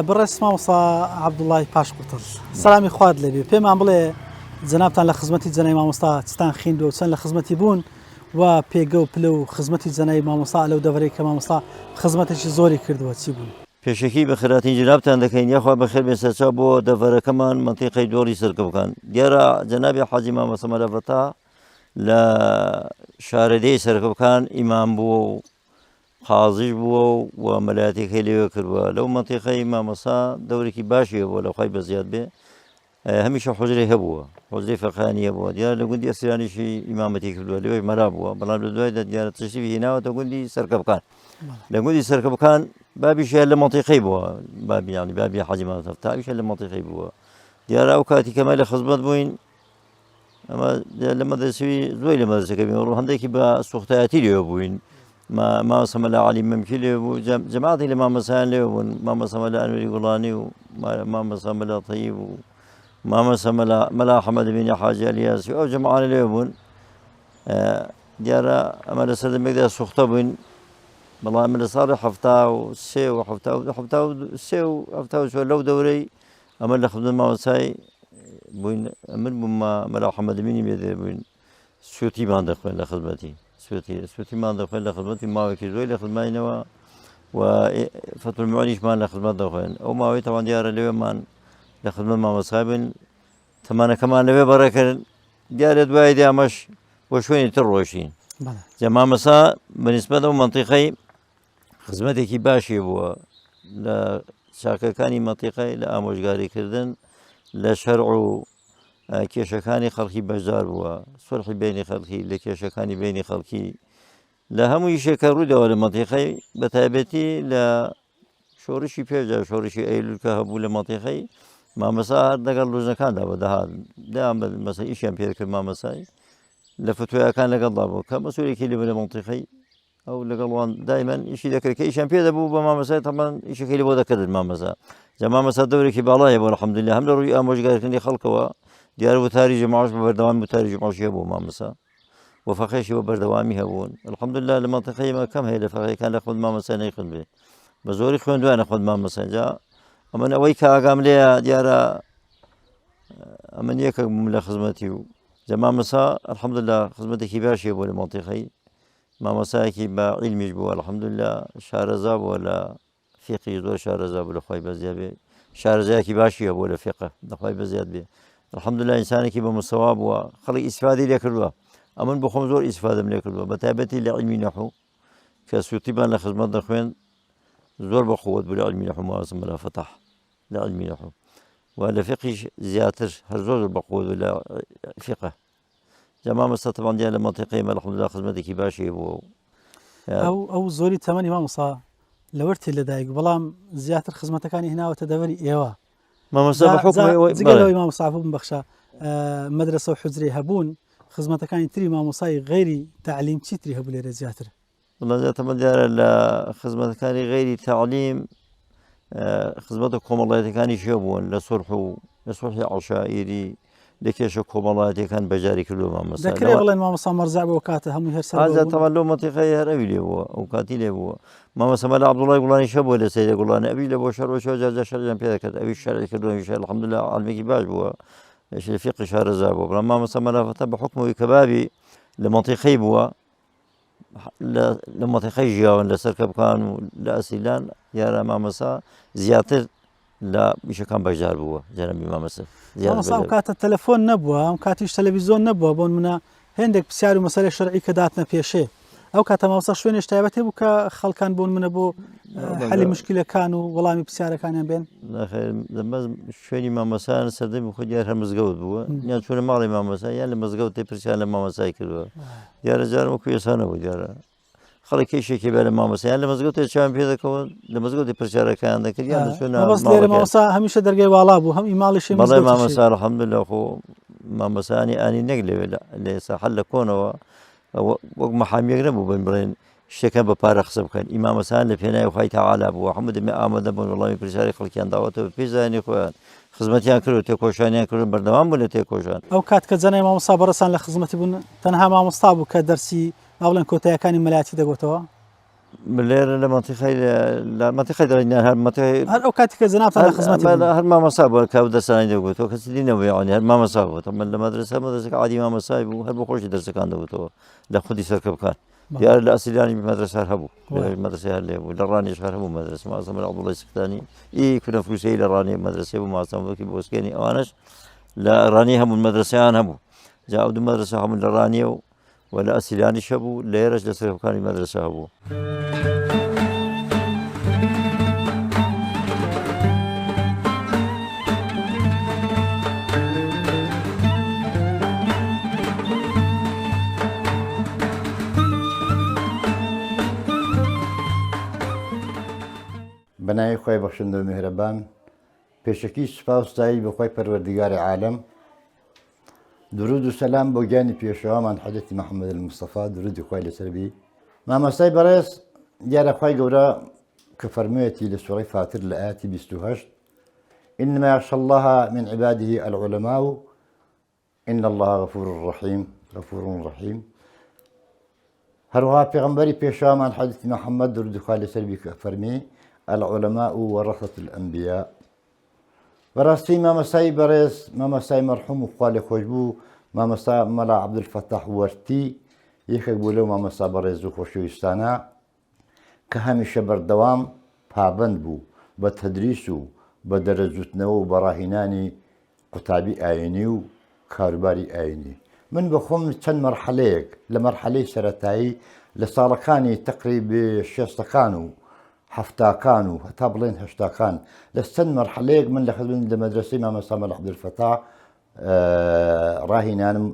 بڕێز مامۆستا عەبدوڵڵای پاشقوتڵ سەلامی خوارد لێبێ پێمان بڵێ جەنابتان لە خزمەتی جەنای مامۆستا چتان خوێندووە و چەند لە خزمەتی بوون و پێگە و پلە و خزمەتی جەنای مامۆستا لەو دەڤەرەی کە مامۆستا خزمەتێکی زۆری کردووە چی بوون پێشەکی بە خراتی جنابتان دەکەین یاخوا بەخێر بێسەرچاو بۆ دەڤەرەکەمان منتیقەی دۆڕی سەرکەوکان دیارە جەنابی حاجی مامۆستا مەلەفەتا لە شارەدەی سەرکەوکان ئیمام بووە و قازیش بووە و مەلایەتێکی لێوە کردووە لەو منتیقەی مامۆستا دەورێکی باشی بووە لەخوای بەزیاد بێ هەمیشە حوجرەی هەبووە حوجرەی فەقیهانی هەبووە دیارە لە گوندی ئەسیرانیشی ئیمامەتی کردووە لەوەی مەلا بووە بەڵام لە دوایدا دیارە تشریفی هێناوەتە گوندی سەرکەوکان لە گوندی سەرکەوکان بابیشە لە منتیقەی بووە بابی حاجی مامۆستا هەمیشە لە منتیقەی بووە دیارە ئەو کاتی کەمە لە خزمەت بووین ئەمە لە مەدرسەوی زۆی لە مەدرسەکە بووین هەندێکی بە سوختایەتی لێوە بووین مامۆستا مەلا عەلی مەمکی لێ بوو جەماعەتی لە مامۆستایان لێوە بوون مامۆستا مەلا ئەنوەری گوڵانی و مامۆستا مەلا تەیب و مامۆستا مەلا حەمەد بینی حاجی ئەلیاسی ئەو جەماعانە لێوە بوون دیارە ئەمە لە سەردەمێکدا سوختە بووین بەڵام لە ساڵی هەفتا و لەو دەورەی ئەمە لە خزمەت مامۆستای بووین ئەمر بووم مەلا حەمەد بینی بێدێ بووین سووتیمان دەخوێن لە خزمەتی سووتیمان دەخوێن لە خزمەتی ماوەیەکی زۆی لە خزمەتینەوە و فەتوولمەعانیشمان لە خزمەت دەخوێن ئەو ماوەی تەوان دیارە لەوێمان لە خزمەت مامۆستا بن تەمانەکەمان لەوێ بەڕێکردن دیارە دوای ئەمەش بۆ شوێنی تر ڕۆیشتین جا مامۆستا بەنسبەت ئەو منتیقەی خزمەتێکی باشی بووە لە چاکەکانی منتیقەی لە ئامۆژگاریکردن لە شەرع و کێشەکانی خەڵکی بەشدار بووە سولحی بینی خەڵکی لە کێشەکانی بینی خەڵکی لە هەموو یشێکە ڕوودەوە لە منتیقەی بە تایبەتی لە شۆڕشی پێشدا شۆڕشی ئەیلول کە هەبوو لە منتیقەی مامۆستا هەر لەگەڵ لوژنەکاندا بە دەهات دایان مەسەلا ئیشیان پێ کرد مامۆستای لە فتوایەکان لەگەڵدا بوو کە مەسئولێکی لێبوو لە منتیقەی ئەو لەگەڵوان دایمەن ئیشی دەکرد کە ئیشیان پێ دەبوو بە مامۆستای تەمان ئیشەکەی لە بۆ دەکردن مامۆستا جا مامۆستا دەورێکی باڵایە بۆ الحەمدولilla هەم لە ڕووی ئامۆژگاریکردنی خەڵکەوە دیارە وتاری جەماعەش بە بەردەوام وتاری جەماعەشی هەبوو مامۆستا و فەقێشی بە بەردەوامی هەبوون الحەمدولilla لە منتیقەی ئێمە کەم هەیە لە فەقێکان لە خزمەت مامۆستا نەیخن بێ بە زۆری خوێندوانە خۆت مامەسەجا ئەمە ئەوەی کە ئاگام لێە دیارە ئەمە یەکە بووم لە خزمەتی و جە مامەسا الحەمدوللا خزمەتێکی باشیە بۆ لە مەڵتیقەی مامەسایەکی بە عیلمیش بووە الحەمدوللا شارەزا بووە لە فیقی زۆر شارەزا بوو لەخوای بەزیاد بێ شارەزایەکی باشیە بۆ لە فیقە لەخوای بەزیاد بێ الحەمدوللا ئینسانێکی بە مستەوا بووە خەڵک ئیسفادەی لێ کردووە ئەمن بۆ خۆم زۆر ئیسفادەم لێ کردووە بە تایبەتی لە عیلمی نەحوو کە سووتیمان لە خزمەت دەخوێن زۆر بە قووەت بوو لە عیلمی نەحوو مازم لە فتح لە عیلمی نەحوو و لە فقیش زیاتر هەر زۆر بە قووەت بوو لە فقه جا مامەستا تەبان دیار لە مەنتیقەی مە الحەمدوللا خزمەتێکی باشی بووە ئەو زۆری تەمەنی مامۆستا لەوەرتی لەدایک بەڵام زیاتر خزمەتەکانی هێناوەتە دەوەری ئێوە مامەستا بە حوکم جگەلەوەی مامۆستا ببەخشە مەدرسە و حوجرەی هەبوون خزمەتەکانی تری مامۆسای غەیری تەعلیم چیتری هەبوو لێرە زیاتر والله تەمەن دیارە لە خزمەتەکانی غەیری تەعلیم خزمەتە کۆمەڵایەتەکانی شێ بوون لە سورح و لە سورحی عەشائیری لە کێشە کۆمەڵایەتەکان بەجاری کردووە مامەستا دەکرێت بڵێن مامۆستا مەرجع بۆ کاتە هەمووی هەر هذا طبعا لو منطقة هر أبي له هو أو كاتي له هو ما مثلا عبد الله يقولان شاب ولا سيد يقولان أبي له بشر وشو جاز شر جنب هذا كذا أبي الشرع كذا إن شاء الله الحمد لله علمي كباش هو إيش الفقه شهر زابو ما مثلا لا فتح بحكمه كبابي لمنطقة هو لمنطقة جاون لسركب كان لأسيلان يا ما مسا زياتر لا مش كان بجار بوا جنبي ما مسا مامۆستا کاتە تەلەفۆن نەبووە ئەم کاتیش تەلەڤیزۆن نەبووە بۆن منە هێندێک پرسیار و مەسەلەی شەرعی کە داتنە پێشێ ئەو کاتە مامۆستا شوێنێش تایبەتی بوو کە خەڵکان بوون منە بۆ حەلی مشکلەکان و وەڵامی پرسیارەکانیان بێن شوێنی مامەسایان سەردەمی خۆ دیار هەر مزگەوت بووە یان چۆنە ماڵی مامەسا یان لە مزگەوتی پرسیار لە مامەسای کردووە دیارە جارم وەکو ێسانەبوو دیارە خەڵک کێشێکی بێ لە مامەسایان لە مزگەوتێ چیان پێ دەکەوە لە مزگەوتی پرسیارەکان دەکرد یان بەس لێرە مامۆستا هەمیشە دەرگای واڵا بوو هەم ئیماڵیشی بەڵێ مامەسا الحەمدوللا خۆ مامەسایانی ئانی نەک لەوێ لە ئێستا حەل لە کۆنەوە وەک مەحامیەک نەبوو بن بڵێن شتێکە بە پارە قسە بکەن ئیمامەسان لە پێناوی خوای تەعالا بوو هەموو دەمێ ئامادە بوون وەڵامی پرسیاری خەڵکیان داوەتەوە پێی زانانی خۆیان خزمەتیان کرد و تێکۆشانیان کردن بەردەوام بوون لە تێکۆشان ئەو کات کە جەنای مامۆستا بەڕەسان لە خزمەتی بوون تەنها مامۆستا بوو کە دەرسی با بڵێن کۆتاییەکانی مەلایەتی دەگوتەوە لێرە لە مەنتیقەی دەڕینیان هەر ئەو کاتی کە جەنابتان لە خزمەتی هەر مامەسا بووە کاو دەرسانی دەگوتەوە کەسی دی نەبوو یعنی هەر مامەسا بوو تەمەن لە مەدرسەکە عادی مامەسای بوو هەر بۆ خۆشی دەرسەکان دەگوتەوە لە خودی سەرکەبکان دیارە لە ئەسیلانی مەدرسە هەر هەبوو مەدرسە هەر لێ بوو لە ڕانیش هەر هەبوو مەدرسە ماسەم لە عەبدوڵڵای سکتانی کورە فروسەی لە ڕانی مەدرسێ بوو ماسەمەوەکی بۆسکێنی ئەوانش لە ڕانی هەموو مەدرسەیان هەبوو جا ئەو دوو مەدرسە هەموو لە ڕانیە و لە ئەسیلانیش هەبوو لێرەش لە سەرکەبکانی مەدرسە هەبوو بەناوی خۆی بەخشندە و میهرەبان پێشەکی سوپاوستایی بەخۆی پەروەردگاری عالەم درود و سەلام بۆ گیانی پێشەوامان حەزرەتی محەممەد المستەفا درودی خۆی لەسەر بی مامۆستای بەڕێز دیارە خی گەورە کە فەرموویەتی لە سوڕەی فاتر لە ئاەتی 28 إنما يخشى الله من عباده العلماء إن الله غفور رحيم هەروەها پێغەمبەری پێشەوامان حەزرەتی محەممەد درودی خۆی لەسەر بی کە فەرمی العلماء ورثة الأنبياء بەڕاستی مامەسای بەڕێز مامەسای مەرحوم و خوا لێ خۆش بوو مامەسا مەلا عەبدولفەتاح وەرتی یەکێک بوو لەو مامەسا بەڕێز و خۆشەویستانە کە هەمیشە بەردەوام پابەند بوو بە تەدریس و بە دەرەجوتنەوە و بەڕاهینانی قوتابی ئاینی و کاروباری ئاینی من بەخۆم چەند مەرحەلەیەک لە مەرحەلەی سەرەتایی لە ساڵەکانی تەقریبی شێستەکان و هەفتاکان و هەتا بڵێن هەشتاکان لە چەند مەرحەلەیەک من لە خزمەت لە مەدرسەی مامۆستا مەلا عەبدولفەتاح ڕاهینانم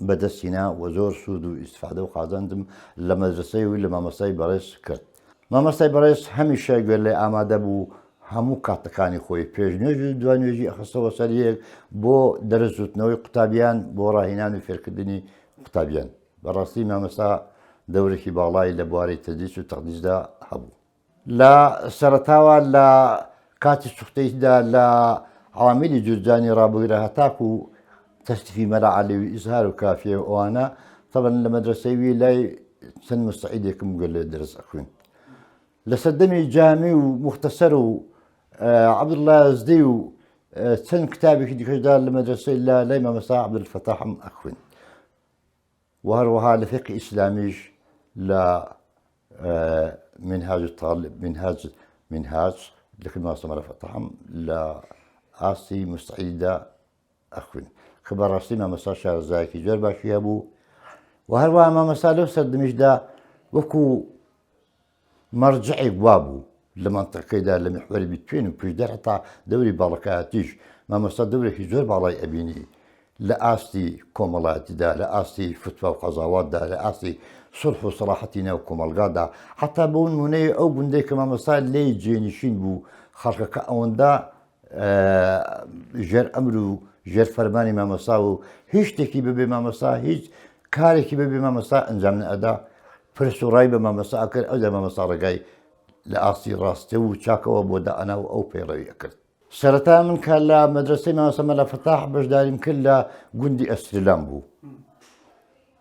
بەدەستینا و زۆر سوود و ئیسفادە و قازاندم لە مەدرسەی و لە مامۆستای بەڕێز کرد مامۆستای بەڕێز هەمیشە گوێ لێ ئامادە بوو هەموو کاتەکانی خۆی پێشنوێژ و دوانوێژی ئەخستەوە سەر یەک بۆ دەرەزوتنەوەی قوتابیان بۆ ڕاهینان و فێرکردنی قوتابیان بەڕاستی مامۆستا دەورێکی باڵای لە بوارەی تەدریس و تەقدیسدا هەبوو لە سەرەتاوە لە کاتی سوختەیدا لە عوامیلی جورجانی ڕابگرە هەتاکو و تەستیفی مەلا عەلەوی ئیزهار و کافیە و ئەوانە تەبەن لە مەدرسەی وی لای چەند مستەعیدێکم گوێ لێ دەرس ئەخوێن لسدمي جامي ومختصر عبد الله يزدي سن كتابي كي كجدار المدرسة إلا ليما مساء عبد الفتاح أخوين وهروها لفقه إسلاميش لا منهاج الطالب منهاج لكن ما سمر فتحم لا آسي مستعيدة أخوين خبر راسي ما مسا شهر زاكي جربا شيابو وهروها ما مسا لو سدميش دا وكو مرجعي بوابو لمنطقة دا لمحوري بتوين وبيش حتى دوري بالكاتيش ما مسا دوري في جرب علي أبيني لا آسي كومالات دا لا آسي فتوى وقضاوات دا لا آسي صلح وصراحتنا وكومالغات دا حتى بون مني أو بنديك ما مسا لي جينيشين بو خلقك أون دا جر أمرو جر فرماني ما مسا هيش تكي ببي ما مسا هيش كاري كي ببي ما مسا انجام أدا فرسو رايبه ما مسا أكر أو دا ما مسا رقاي لآسي راسته وشاكوا بودا أنا أو بيروي أكرت سرتا من كلا مدرسة ما سمى لا فتاح باش داري كلا جندي استلام بو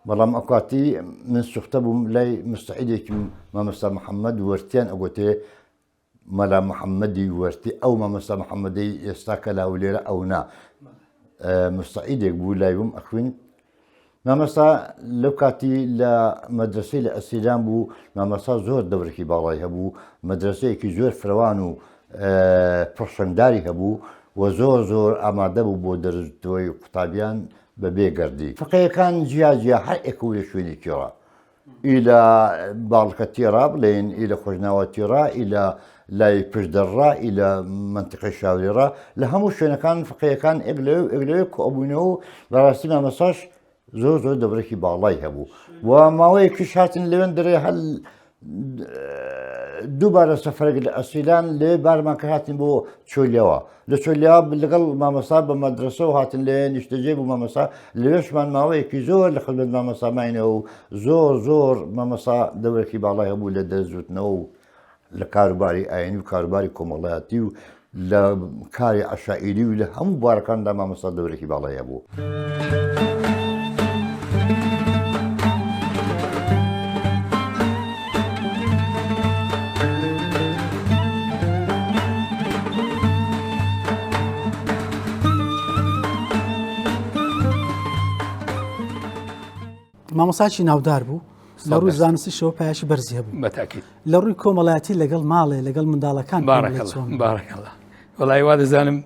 بلام أقاتي من سختبو لاي مستعيدك ما مسا محمد ورتيان أقوتي ملا محمدي ورتي أو ما مسا محمدي يستاكلا وليرا أو نا مستعيدك بو لا يوم أخوين ما مسا لو كاتي لا مدرسة الاستلام بو ما مسا زور دوركي بالاي هبو مدرسة كي زور فروانو پرسەنگداری هەبوو و زۆر ئامادە بوو بۆ دەرزتەوەی قوتابیان بەبێ گەردی فقەیەکان جیا هەر ئێکە لە شوێنی تێڕا ئیلە باڵکە تێڕا بڵێن ئیلە خۆشناوە تێڕا ئیلە لای پشدەڕا ئیلە منتیقی شاوێڕا لە هەموو شوێنەکان فقەیەکان ئێگلەوەی کۆبوونەوە بەڕاستی مامەساش زۆر دەبرێکی باڵای هەبوو و ماوەیەکیش هاتن لەوێن دەرێ هەل دووبارە سەفرێک لە ئەسیلان لێ بارمان کە هاتین بۆ چۆلیەوە لە چۆلیەوە لەگەڵ مامەسا بە مەدرسە و هاتن لێ نیشتەجێ بوو مامەسا لەوێشمان ماوەیەکی زۆر لە خزمەت مامەساماینەوە و زۆر مامەسا دەورێکی باڵای هەبوو لە دەرزوتنەوە و لە کاروباری ئاینی و کاروباری کۆمەڵایەتی و لە کاری عەشائیری و لە هەموو بوارەکاندا مامەسا دەورێکی باڵای هەبوو. مامۆساکی ناودار بوو لە ڕووی زانستیشەوە پایشی بەرزی هەبوو بەتاکید لە ڕووی کۆمەڵایەتی لەگەڵ ماڵێ لەگەڵ منداڵەکان بارەکەڵڵا وەڵای وا دەزانم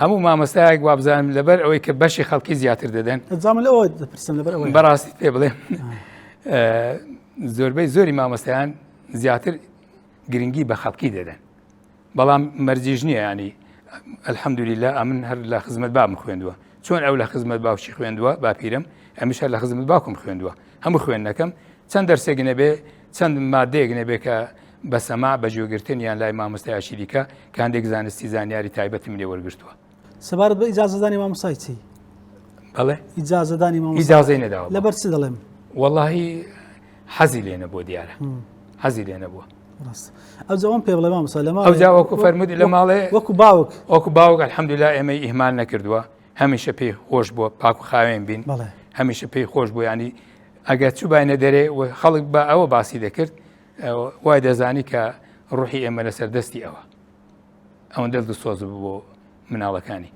هەموو مامۆستایەک وا بزانم لەبەر ئەوەی کە بەشی خەڵکی زیاتر دەدەن ئەجام لەوە دەپرسم لەبەر ئەوەی بەڕاستی پێ بڵێم زۆری مامۆستایان زیاتر گرنگی بە خەڵکی دەدەن بەڵام مەرجیش نییە ینی ئەلحەمدولیلا ئەمن هەر لە خزمەت بام خوێندووە چۆن ئەو لە خزمەت باوکی خوێندووە باپیرم ئەمیش هەر لە خزمەت باوکم خوێندووە هەموو خوێندنەکەم چەند دەرسێک نەبێ چەند مادەیەک نەبێ کە بە سەما بە جێگرتن یان لای مامۆستای عەشیریکە کە هەندێک زانستی زانیاری تایبەتم لێ وەرگرتووە. سەبارەت بە ئیجازەدانی مامۆستای چی؟ بەڵێ ئیجازەدانی مامۆستا ئیجازەی نەداوە لەبەر چی دەڵێم؟ وەڵاهی حەزی لێ نەبووە دیارە حەزی لێ نەبووە. ئەو جوان پێ بڵێ مامۆستا لە ماڵێ ئەو جا وەکو فەرمودی لە ماڵێ وەکو باوک ئەلحەمدولیلا ئێمەی ئیهمال نەکردووە هەمیشە پێی خۆش بووە پاک و خاوێن بین هەمیشە پێی خۆش بوو ینی ئەگەر چوو باینە دەرێ و خەڵک بە ئەوە باسی دەکرد وای دەزانی کە ڕوحی ئێمە لەسەر دەستی ئەوە ئەوەن دڵ دەسۆز بوو بۆ مناڵەکانی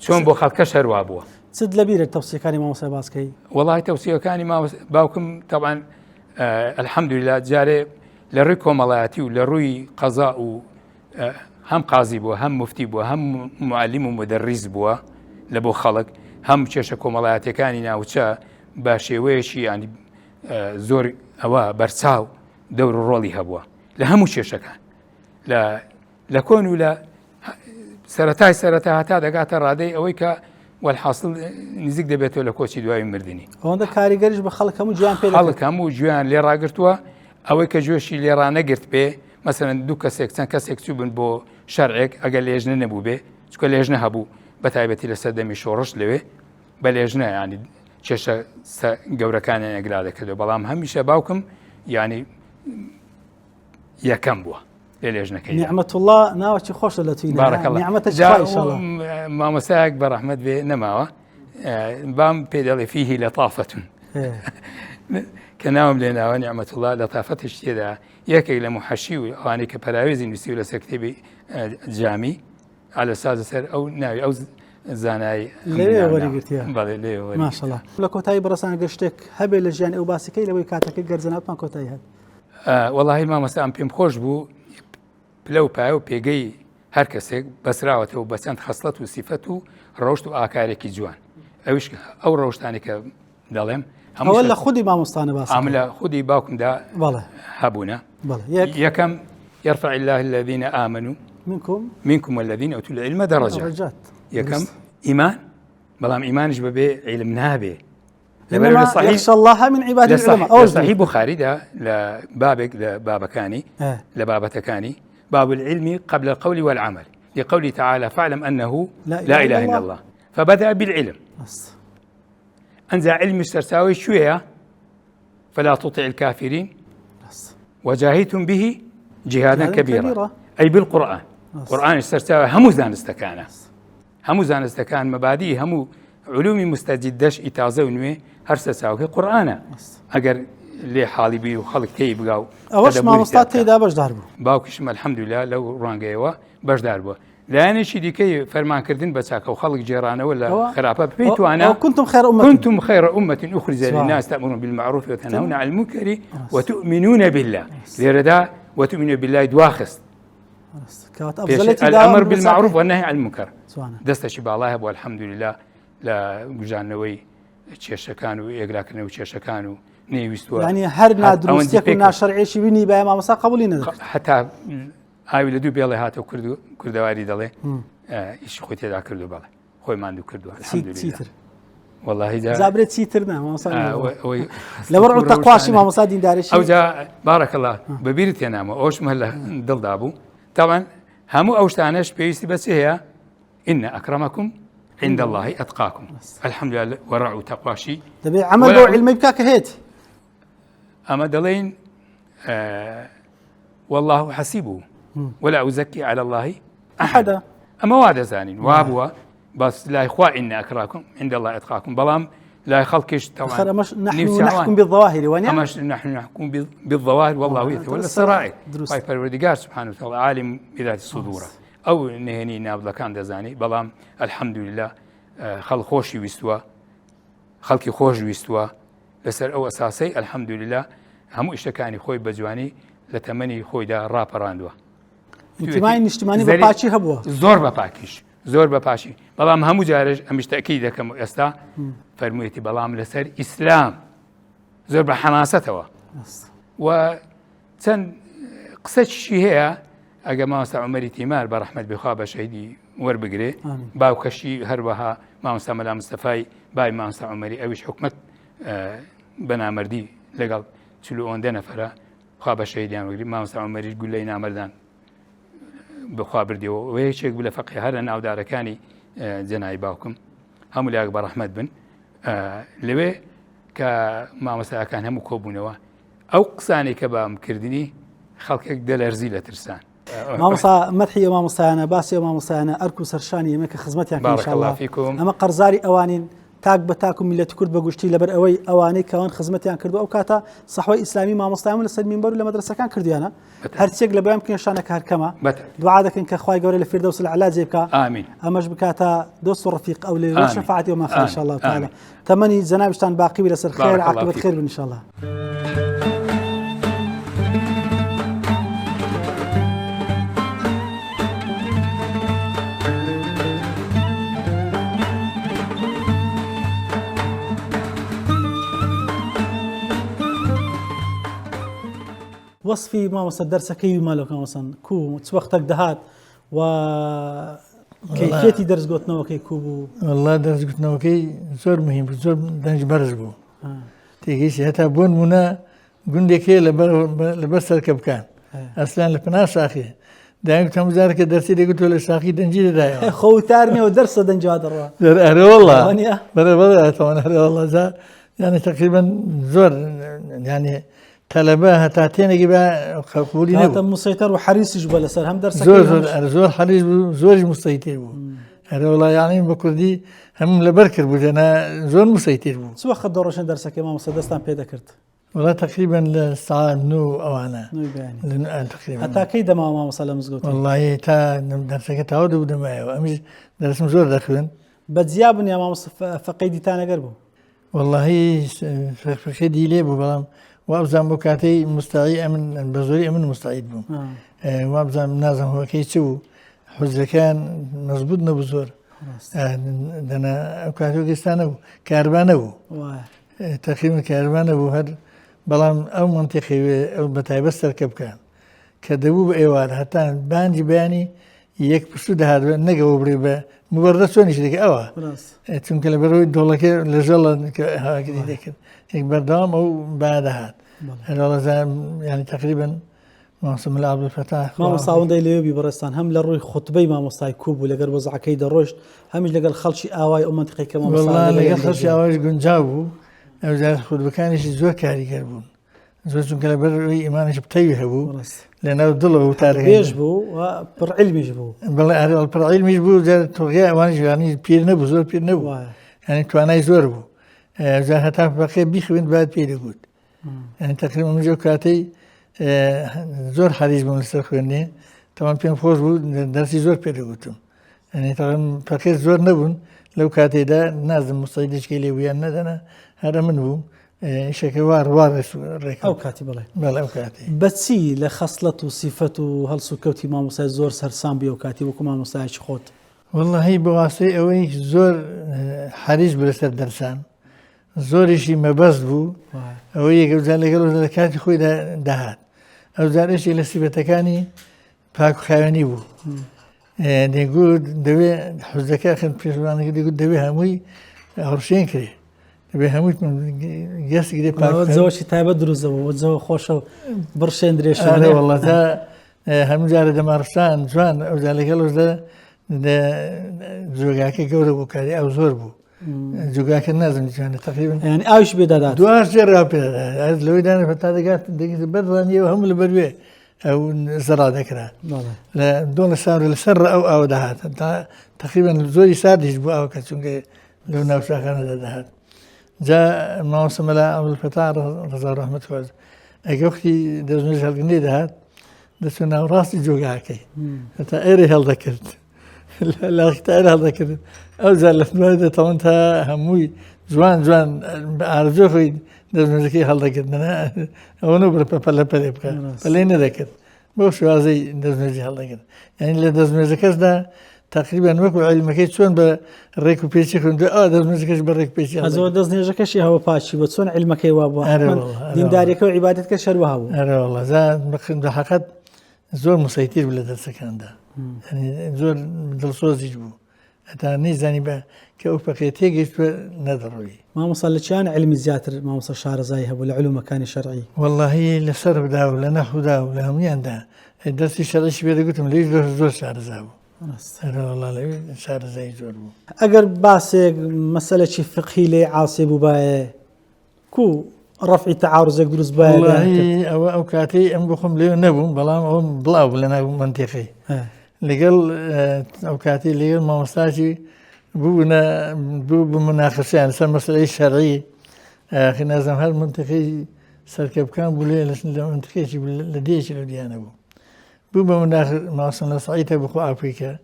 چۆن بۆ خەڵکەش هەروە بووە. چت لەبیرە تەوسیەکانی مامۆستای باسکەی؟ وەڵای تەوسیەکانی باوکم تەبعاً ئەلحەمدولیلا جارێ لە ڕووی کۆمەڵایەتی و لە ڕووی قەزا و هەم قازی بووە هەم مفتی بووە هەم معلم و مدەریس بووە لە بۆ خەڵک هەم کێشە کۆمەڵایەتەکانی ناوچە بە شێوەیەشی ینی زۆر ئەوە بەرچاو دەور و ڕۆڵی هەبووە لە هەموو کێشەکان لە کۆن و لە سەرەتا هەتا دەگاتە ڕادەی ئەوەی کە وەلحاصل نزیک دەبێتەوە لە کۆچی دوای مردنی ئەوەندە کاریگەریش بە خەڵک هەموو گویان پێ خەڵک هەموو گویان لێ ڕاگرتووە ئەوەی کە جۆشی لێڕانەگرت بێ مەسەرەن دوو کەسێک چەند کەسێک چوو بن بۆ شەرعێک ئەگەر لێژنە نەبوو بێ چکە لێژنە هەبوو بە تایبەتی لە سەردەمی شۆڕش لەوێ بە لێژنە ینی کێشە گەورەکانیان ئەگرا دەکردەوە بەڵام هەمیشە باوکم ینی یەکەم بووە لێ لێژنەکەی. نیعمەتوڵڵا ناوەکی خۆشە لە توی مامۆستایەک بە ڕەحمەت بێ نەماوە بام پێ دەڵێ فیهی لەتافەتون كناوم لنا ونعمة الله لطافة الشتاء يكي لمحشي وأني كبراويز نسيو لسكتبي جامي على أساس سر أو ناوي أو زاناي ليه وري قلتيها بله ليه وري ما شاء الله لە کۆتایی بەڕێستان گەشتێک هەبێ لە ژیان ئەو باسیکەی لەوەی کاتەکە گەرزەناوتان کۆتایی هەت والله مامۆستا ئەم پێم خۆش بوو پلە و پایە و پێگەی هەر کەسێک بەسراوەتەوە بە چەند خەسڵەت و سیفەت و ڕۆشت و ئاکارێکی جوان ئەوش ئەو ڕۆشتانی کە دەڵێم ئەوە لە خودی مامۆستانە باس ئەم لە خودی باوکمدا بەڵێ هەبوونە بەڵێ یەکەم يرفع الله الذين آمنوا منكم والذين أوتوا العلم درجات يكم إيمان بلام إيمانش ببي علم نابي إنما يخشى الله من عباده العلماء صحيح بخاري ده لبابكاني لبابتكاني باب العلم قبل القول والعمل لقوله تعالى فاعلم أنه لا إله إلا الله فبدأ بالعلم أنزع علم السرساوي شوية فلا تطع الكافرين وجاهدتم به جهادا كبيرا أي بالقرآن قرآن السرساوي همو زانستكانه همو زانستكان مبادئ همو علومي مستجدش إتازة ونوي هرسة ساوكي قرآن أجر لي حالي بي وخلق تي بقاو أوش ما مستعد تيدا باش داربو باوكشم الحمد لله لو رانجيوا باش داربو لأن شي ديكي فرمان كردين بساك وخلق جيرانه ولا خرافة بيتو أنا كنتم خير أمة أخرج للناس تأمرون بالمعروف وتنهون عن المنكر وتؤمنون بالله لردا وتؤمنون بالله دواخست الأمر بالمعروف والنهي عن المنكر دست شبه الله والحمد لله لا جانوي تشيشكان ويقراكن وتشيشكان نيويستوا يعني هر نادروس يكون شرعي شي بني با ما مسا قبولين حتى هاي ولدو بيله هاتو كردواري دله ايش خوتي دا كردو بالا خوي ماندو كردو الحمد لله والله جا زابرت سيترنا ما مسا لو رعو تقواشي ما مسا دين دارشي او جا بارك الله ببيرت ينام اوش مهله دل دابو طبعا همو اوشتانش بيستي بس هي ان اكرمكم عند الله اتقاكم الحمد لله ورعوا تقواشي تبي عمل علمي بكاك هيت اما دلين والله حسيبه ولا أزكي على الله أحدا أما وعد زانين وابوا بس لا إخوة إن أكراكم عند الله أتقاكم بلام لا يخلقش طبعا نحن نحكم بالظواهر أمش نحن نحكم بالظواهر والله يتولى السرائر باي فالوردقار سبحانه وتعالى عالم بذات الصدور أو نهني نابلا كان دزاني بلام الحمد لله خلق خوش ويستوى خلقي خوش ويستوى لسر أو أساسي الحمد لله هم اشتكاني خوي بجواني لتمني خوي دا رابراندوه انتماعي اجتماعي بپاچی هبووە زۆر بەپاکیش زۆر بەپاشی بەڵام هەموو جارش ئەمیش تەکید دەکەم ئێستا فەرموویەتی بەڵام لەسەر ئیسلام زۆر بە حەماسەتەوە و چەند قسەیشی هەیە ئەگە مامۆستا عومەری تیمار بە ڕەحمەت بخوا بە شەیدی وەربگرێ باوکەشی هەروەها مامۆستا مەلا مستەفای بای مامۆستا عومەری ئەویش حکومەت بەنامەردی لەگەڵ 40 نەفەرە خوا بە شەیدیان وەگری مامۆستا عومەریش گولەی نامەردان بخوا بردیەوە و یەکێک بوو لە فەقیه هەرە ناودارەکانی جەنای باوکم هەموو لایەک بە ڕەحمەت بن لەوێ کە مامۆستاکان هەموو کۆبوونەوە ئەو قسانێک کە بامکردنی خەڵکێک دەلەرزی لە ترسان مامۆستا مەدحی مامۆستایانە باسی مامۆستایانە ئەرک و سەرشانی ئێمە کە خزمەتیان کە ئینشاءالله ئەمە قەرزاری ئەوانین تاک بە تاک و میلەتی کورد بەگشتی لەبەر ئەوەی ئەوانەی کەوان خزمەتیان کردو ئەو کاتە سەحوای ئیسلامی مامۆستایان لەسەر مینبەر و لە مەدرسەکان کردویانە هەرچێک لە بەیان کێشانە کارکەمە دوعا دەکەن کە خوای گەورە لە فیردەوس العەلا جێ بکە ئامین ئەمەش بکاتە دۆست و ڕەفیق ئەو لێ شەفاعەتی و ماخ ئینشاءالله تعالی تەمەنی جەنابشتان باقی لەسەر خێر عاقبەت خێر بن ئینشاءالله وصفي ما وصل درسك مالك مثلا كو وقتك دهات و كيفيتي درس قوتنا وكي كوبو والله درس قوتنا وكي زور مهم زور دنج برز بو تيجيش حتى بون منا قندي كي لبس الكب كان اصلا لبنا ساخي دايم تم زارك درسي دي قلت له ساخي دنجي دايم خوتارني ودرس دنج هذا ارى والله بلا طبعا والله زار يعني تقريبا زور يعني طلبة هتعطينا جبا قبولي هذا مسيطر وحريص جبل سر هم درسك زور حريص زور مسيطر بو هذا والله يعني بكردي هم لبركر بو أنا زور مسيطر بو سو أخذ دورشان درسك يا ماما صدستان بيدا كرت والله تقريبا للساعة نو أوانا نوبياني لأن تقريبا حتى كي دما ما صلى مزقوتي والله تا درسك تعود ودماء وأمش درس مزور دخلن بتزيابن يا مام فقيدي تانا قربو والله فخدي لي بلام وابزم بكاتي مستعي امن بزوري امن مستعيد بو وابزم نازم هو كيتشو حزه كان مزبوط نبزور دنا اوكاتو كيستانو كاربانو تقريبا كاربانو هاد بلام او منطقي او بتايبستر كب كان كدبوب ايوار حتى بانجي باني يك بسود هذا نجوا بريبه مبرد سوني شديك أوه تمكن لبروي دولار كي لجلا هكذا ذيك بردام أو بعد هذا هذا يعني تقريبا ما سمى عبد الفتاح ما مصاون ده اللي ببرستان هم للروي خطبي ما مصاي كوب ولا قرب وزع كيد الرشد هم لقى الخلشي آواي أو منطقة كمان والله لقى الخلشي آواي جنجابو أو زاد خد بكانش زور كاري كربون زور تمكن لبروي إيمانش بتيه هبو لأنه ضلوا تاريخ يجبو وبرعلم يجبو بالله هذا البرعلم يجبو زاد توقيع وانش يعني بير نبو زور بير نبو يعني توانا يزور بو زاد هتاف بقي بيخوين بعد بير يقول يعني تقريبا من جو كاتي زور حديث بمستر خويني طبعا بين فوز بو درسي زور بير يقولتم يعني تقريبا فقير زور نبون لو كاتي دا نازم مصيدش كيلي ويا ندنا هذا من بو شكوار وارث أو كاتب الله بلا أو كاتب بتسي لخصلة وصفته هل سكوتي ما مساعد زور سرسام بيو كاتب وكما مساعد شخوت والله هي بواسطة أوي زور حريص برسر درسان زور شيء ما بس بو أوي جوزان لقالوا كاتب خوي دهات أو زار شيء لسبتكاني باكو خياني بو نقول دوي حزكا خن بيشوان نقول دوي هموي عرشين كري بهموت من جالس كده باك وتزوج تايبة دروزة وتزوج خوشة برشين دريش أنا والله تا هم جار دمارستان جوان أو ذلك لو ده زوجاك جورا بوكاري أو زور بو زوجاك النازم جوان تقريبا يعني أيش بدادات دواش جرا بدادات لو يدانا فتاة قات دقيقة بدرانية وهم اللي بروي أو زرع ذكرها لا دون السار السر أو دهات تقريبا زوري سادش بو أو كتشونك لو نوشا خانة دهات جاء ما وصل لا عبد الفتاح رضا رحمة الله أجوختي دزمج هالجنيه ده دسنا راسي جوجاكي تأري هالذكرت لا تأري هالذكرت أو زالت بعد طبعا هموي جوان أرجوخي دزمج كي هالذكرتنا أو نبرة بلا بقى بلين ذكر بوش وازي دزمج هالذكر يعني اللي دزمج كذا تقريبا وكو علمك شلون بريكو بيشي خندو دزمجكش بريكو بيشي هذا دزنيجكش هو باشي بتسون علمك يوابو دين داريك وعبادتك شروها هو أنا والله زاد بخند حقد زور مسيطر بلا درس كان ده يعني زور دلصوز يجبو حتى نيزاني با كأو بقيتي جيت نظروي ما وصل لشان علمي زياتر ما وصل شهر زايها ولا علوم كان شرعي والله لصرف دا ولا نحو دا ولا هم عندها الدرس الشرعي شبيه قلت ليش زور شهر زاو أنا والله لا شهر زي زور أجر باسق مسألة شيء فقهي لي عاصب وباء كو رفع تعارض دروس باء والله أو كاتي أم بخم لي نبون بلام أو بلاو لنا منطقي لقال أو كاتي لقال ما مستاشي بو بمناقشة يعني سر مسألة شرعية خلينا نزم هذا منطقي سركب كان بولي منطقي شيء لديش لديانا بو بمناخ ما وصلنا صعيدة بخو أفريقيا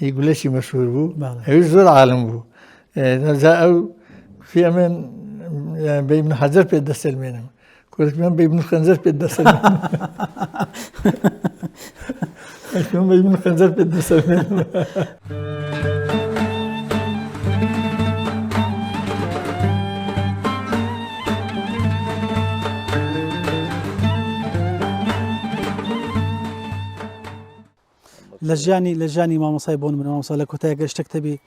يقول ليش مشهور بو هو زور عالم بو جاءوا في أمن بابن حجر بيد السلمين كنت من بابن خنزر بيد السلمين كمان بابن خنزر بيد السلمين لجاني ما مصايبون من ما مصايب لك وتاج اشتكتبي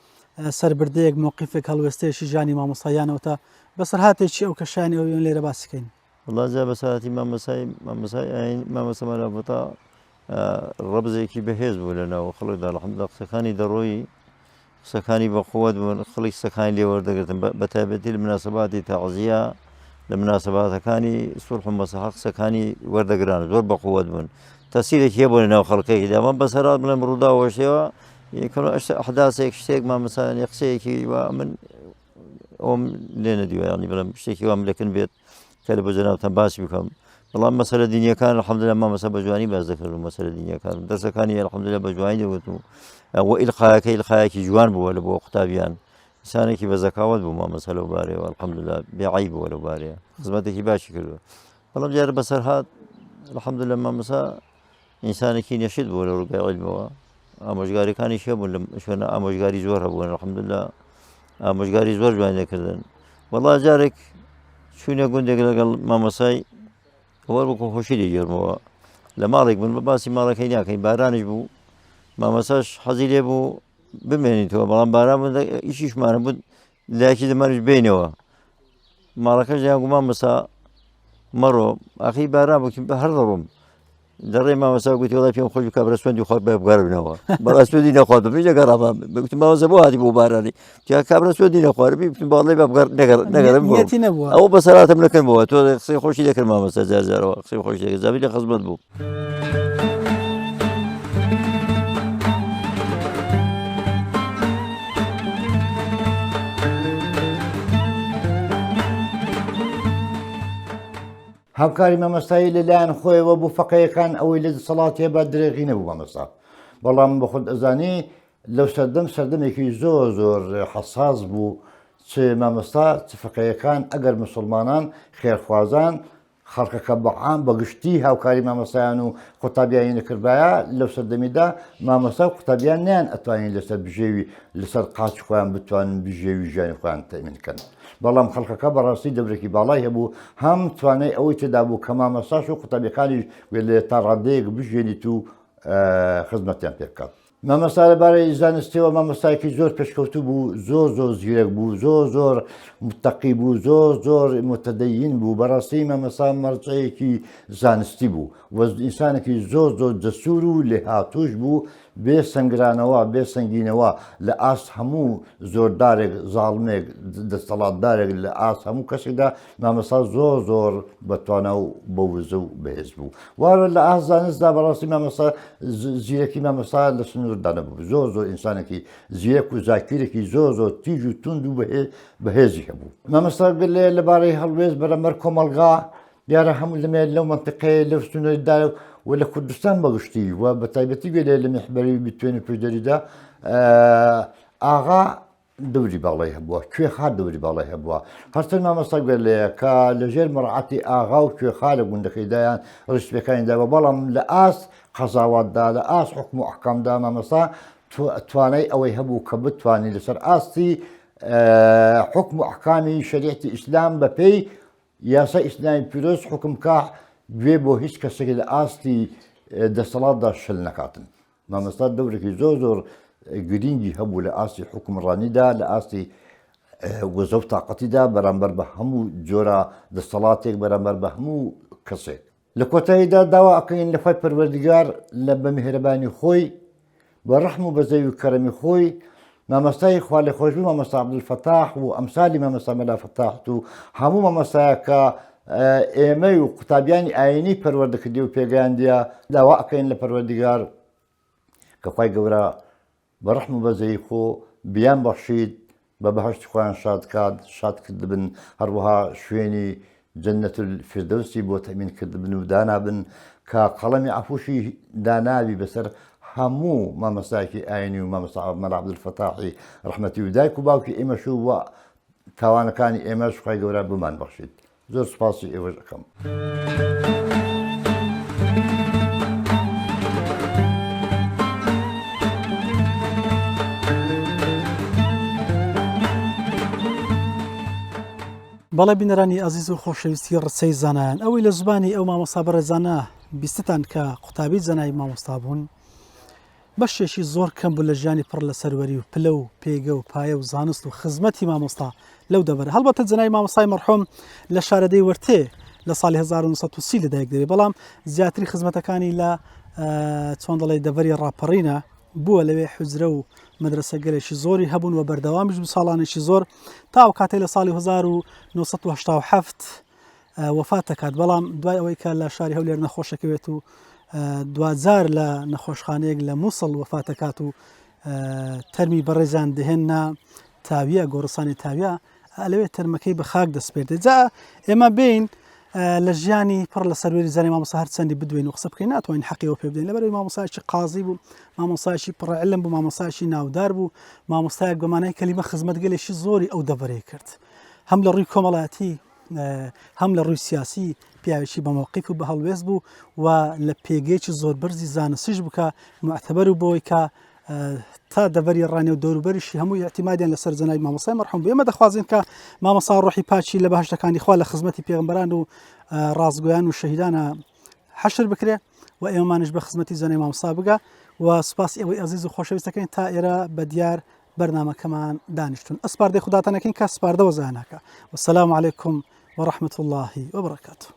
سر برديك موقفك هالوستيش جاني ما مصايانا وتا بس رهات شيء او كشاني او لي رباسكين والله زي بساتي ما مساي ما مسمى لا بطا الربزي كي بهز ولنا وخلق ده الحمد لله سكاني دروي سكاني بقوة من خلق سكاني اللي ورد بتابتي المناسبات تعزية المناسبات كاني صلح مسحق سكاني ورد قران زور بقوة من تسيلك يبون خلقه إذا ما بسرات من المرضى وشيء يكونوا أحداث يكشتيك ما مثلا يقصيك ومن أم لنا ديو يعني بلا مشتكي وام لكن بيت کە لە بۆ جەنابتان باسی بکەم بەڵام مەسەلە دینیەکان الحەمدولillah مامەسا بە جوانی باس دەکرد و مەسەلە دینیەکان دەرسەکانی الحەمدولillah بە جوانی دەوت و ئیلقایەکی جوان بووە لە بۆ قوتابیان ئینسانێکی بە زەکاوت بوو مامەسە لەو بارەیەوە الحەمدولillah بێعەیب بووە لەو بارەیە خزمەتێکی باشی کردووە بەڵام دیارە بەسەر هات الحەمدولillah مامەسا ئینسانێکی نەشید بووە لە ڕووگای عیلمەوە ئامۆژگاریەکانیش هەبوون لە شوێنە ئامۆژگاری زۆر هەبوون الحەمدولillah ئامۆژگاری زۆر جوانی دەکردن وەڵا جارێک چوونە گوندێک لەگەڵ مامەسای وەربووکە خۆشی دەگێڕمەوە لە ماڵێک بن بە باسی ماڵەکەی ناکەین بارانش بوو مامەساش حەزی لێ بوو بمێنیتەوە بەڵام باران بوو ئیشیشمانە بوو لایەکی دەمانش بینەوە ماڵەکەش دەیانگو مامەسا مەڕۆ ئاخی باران بوو بە هەر دەڕۆم دەڕێ مامەسا گوتی وەڵای پێم خۆش کابرا سوێندی خۆت بە بگەڕبنەوە بەڵا سوێندی نەخوات ببی لەگەڕا بگوتم مامەسا بۆ هاتی بۆ بارانی کابرا سوێندی نەخوارد بتم باڵێ نەگەڕم ئەوە بەسەراتم نەکەمەوە تۆ قسەی خۆشی دەکرد مامەسا جارجارەوە قسەی خۆشی دەکرد زابی لە خزمەت بوو هاوکاری مامەستایی لەلایەن خۆیەوە بوو فەقەیەکان ئەوەی لە دەسەڵاتێ بە درێغی نەبوو مامەستا بەڵام بە خۆت ئەزانی لەو سەردەمێکی زۆر حەساس بوو چ مامەستا چ فەقەیەکان ئەگەر مسلمانان خێرخوازان خەڵکەکە بەعام بەگشتی هاوکاری مامەسایان و قوتابیانی نەکردایە لەو سەردەمیدا مامەستا و قوتابیان نیان ئەتوانین لەسەر بژێوی لەسەر قاچ خۆیان بتوانن بژێوی ژیانی خۆیان تەمینکەن بەڵام خەڵکەکە بەڕاستی دەورێکی باڵای هەبوو هەم توانای ئەوەی تێدا بوو کە مامەساش و قوتابیەکانی لێ تا ڕادەیەک بژێنیت و خزمەتیان پێ بکات مامەستا لەبارەی زانستیەوە مامەستایەکی زۆر پێشکەوتوو بوو زۆر زیرەک بوو زۆر متەقی بوو زۆر متەدەین بوو بەڕاستی مامەستا مەرجەیەکی زانستی بوو وە ئینسانێکی زۆر جەسوور و لێهاتووش بوو بێ سەنگرانەوە بێ سەنگینەوە لە ئاست هەموو زۆردارێک زاڵمێک دەسەڵاتدارێک لە ئاست هەموو کەسێکدا مامەستا زۆر بەتوانە و بە وزە و بەهێز بوو وارە لە ئاست زانستدا بەڕاستی مامەستا زیرەکی مامەستا لە سنووردا نەبوو زۆر ئینسانێکی زیرەک و زاکیرێکی زۆر تیژ و تند و بەهێزی هەبوو مامەستا لێ لەبارەی هەڵوێز بەرەمبەر کۆمەلگا دیارە هەموو لەمێ لەو منتیقەیە لەو سنووردا و لە کوردستان بەگشتی و بە تایبەتی گوێ لە میحبەری بتوێنی پێدەریدا ئاغا دەوری باڵی هەبووە کوێخار دەوری باڵی هەبووە هەرچەند مامەستا گوێ لەیە کە لەژێر مەڕعەتی ئاغا و کوێخا لە گوندەکەیدایان ڕشتەکانیداوە بەڵام لە ئاست قەزاواتدا لە ئاست حکم و ئەحکامدا مامەستا توانای ئەوەی هەبوو کە بتوانانی لەسەر ئاستی حکم و ئەحکامی شەریعەتی ئیسلام بەپێی یاسای ئیسلامی پیرۆز حکمکە گوێ بۆ هیچ کەسێک لە ئاستی دەسەڵاتدا شل نەکاتن مامەستا دەورێکی زۆر گرنگی هەبوو لە ئاستی حکمڕانیدا لە ئاستی وەزە و تااقەتیدا بەرامبەر بە هەموو جۆرە دەسەڵاتێک بەرامبەر بە هەموو کەسێک لە کۆتاییدا داوا ئەکەین لە خۆی پەروەردگار لە بە میهرەبانی خۆی بە ڕەحم و بەزەوی و کەرەمی خۆی مامەستای خوا لێ خۆشبوو مامەستا عەبدولفەتاح و ئەمسالی مامەستا مەلا فەتاح و هەموو مامەستایە کە ئێمەی و قوتابیانی ئاینی پەروەردەکردی و پێگەیاندیە داوا ئەکەین لە پەروەردگار کە خوای گەورە بە ڕەحم و بەزەی خۆ بیان بەخشید بە بەهەشتی خۆیان شاد کردبن هەروەها شوێنی جەنەت الفردەوسی بۆ تەمین کردبن و دانابن کە قەڵەمی عەفوشی داناوی بەسەر هەموو مامەستایەکی ئاینی و مامەستا مەلا عەبدولفەتاحی ڕەحمەتی و دایک و باوکی ئێمەش و تاوانەکانی ئێمەش خوای گەورە بمان بەخشید زۆر سوپاسی ئێوەش دەکەم. بەڵێ بینەرانی ئازیز و خۆشەویستی ڕچەی زانایان ئەوەی لە زمانی ئەو مامۆستا بەڕێزانە بیستتان کە قوتابی زەنای مامۆستا بوون بەشێکی زۆر کەم بوو لە ژیانی پڕ لە سەروەری و پلە و پێگە و پایە و زانست و خزمەتی مامۆستا لەو دەبەر هەڵبەتە جەنای مامۆستای مەرحوم لە شارەدەی وەرتێ لە ساڵی 1930 لەدایک دەبێت بەڵام زیاتری خزمەتەکانی لە چۆن دەڵێ دەڤەری ڕاپەڕینە بووە لەوێ حوجرە و مەدرسە گەلێکی زۆری هەبوون و بەردەوامیش ساڵانێکی زۆر تا ئەو کاتێ لە ساڵی 1970 وەفات دەکات بەڵام دوای ئەوەی کە لە شاری هەولێر نەخۆشەکەوێت و دوجار لە نەخۆشخانەیەک لە مووسڵ وەفات دەکات و تەرمی بەڕێزان دەهێننا تاویە گۆڕستانی تاویە لەوێ تەرمەکەی بە خاک دەسپێردێت جا ئێمە بین لە ژیانی پڕ لە سەروێری زانای مامۆستا هەر چەندی بدوێن و قسە بکەین ناتوانین حەقیەوە پێ بدەین لەبەرەوەی مامۆستایەکی قازی بوو، مامۆستایەکی پڕعلم بوو، مامۆستایەکی ناودار بوو، مامۆستایەک بەمانای کەلیمە خزمەتگەلێکی زۆری ئەو دەبەرەی کرد. هەم لە ڕووی کۆمەڵایەتی هەم لە ڕووی سیاسی پیاوێکی بە مۆقیف و بە هەڵوێست بوو و لە پێگەیەکی زۆر بەرزی زانستیش بکە معتەبەر و بۆی کە تا دەبەری ڕانێ و دەوروبەریشی هەموو ئەتیمادیان لەسەر جەنابی مامۆستای مەرحوم بوو. ئێمە دەخوازین کە مامۆستا ڕۆحی پاچی لە بەهەشتەکانی خوا لە خزمەتی پێغەمبەران و ڕازگۆیان و شەهیدانە حەشر بکرێ و ئێمەمانش بە خزمەتی زەنای مامۆستا بگە و سوپاسی ئەوەی ئەزیز و خۆشەویستەکەین تا ئێرە بە دیار بەرنامەکەمان دانیشتون. ئەسپاردەی خوداتانەکەین کە سپاردەوە زاناکە. وەسەلام عەلەیکوم وەڕەحمەتوڵڵاهی وەبەرەکاتوه.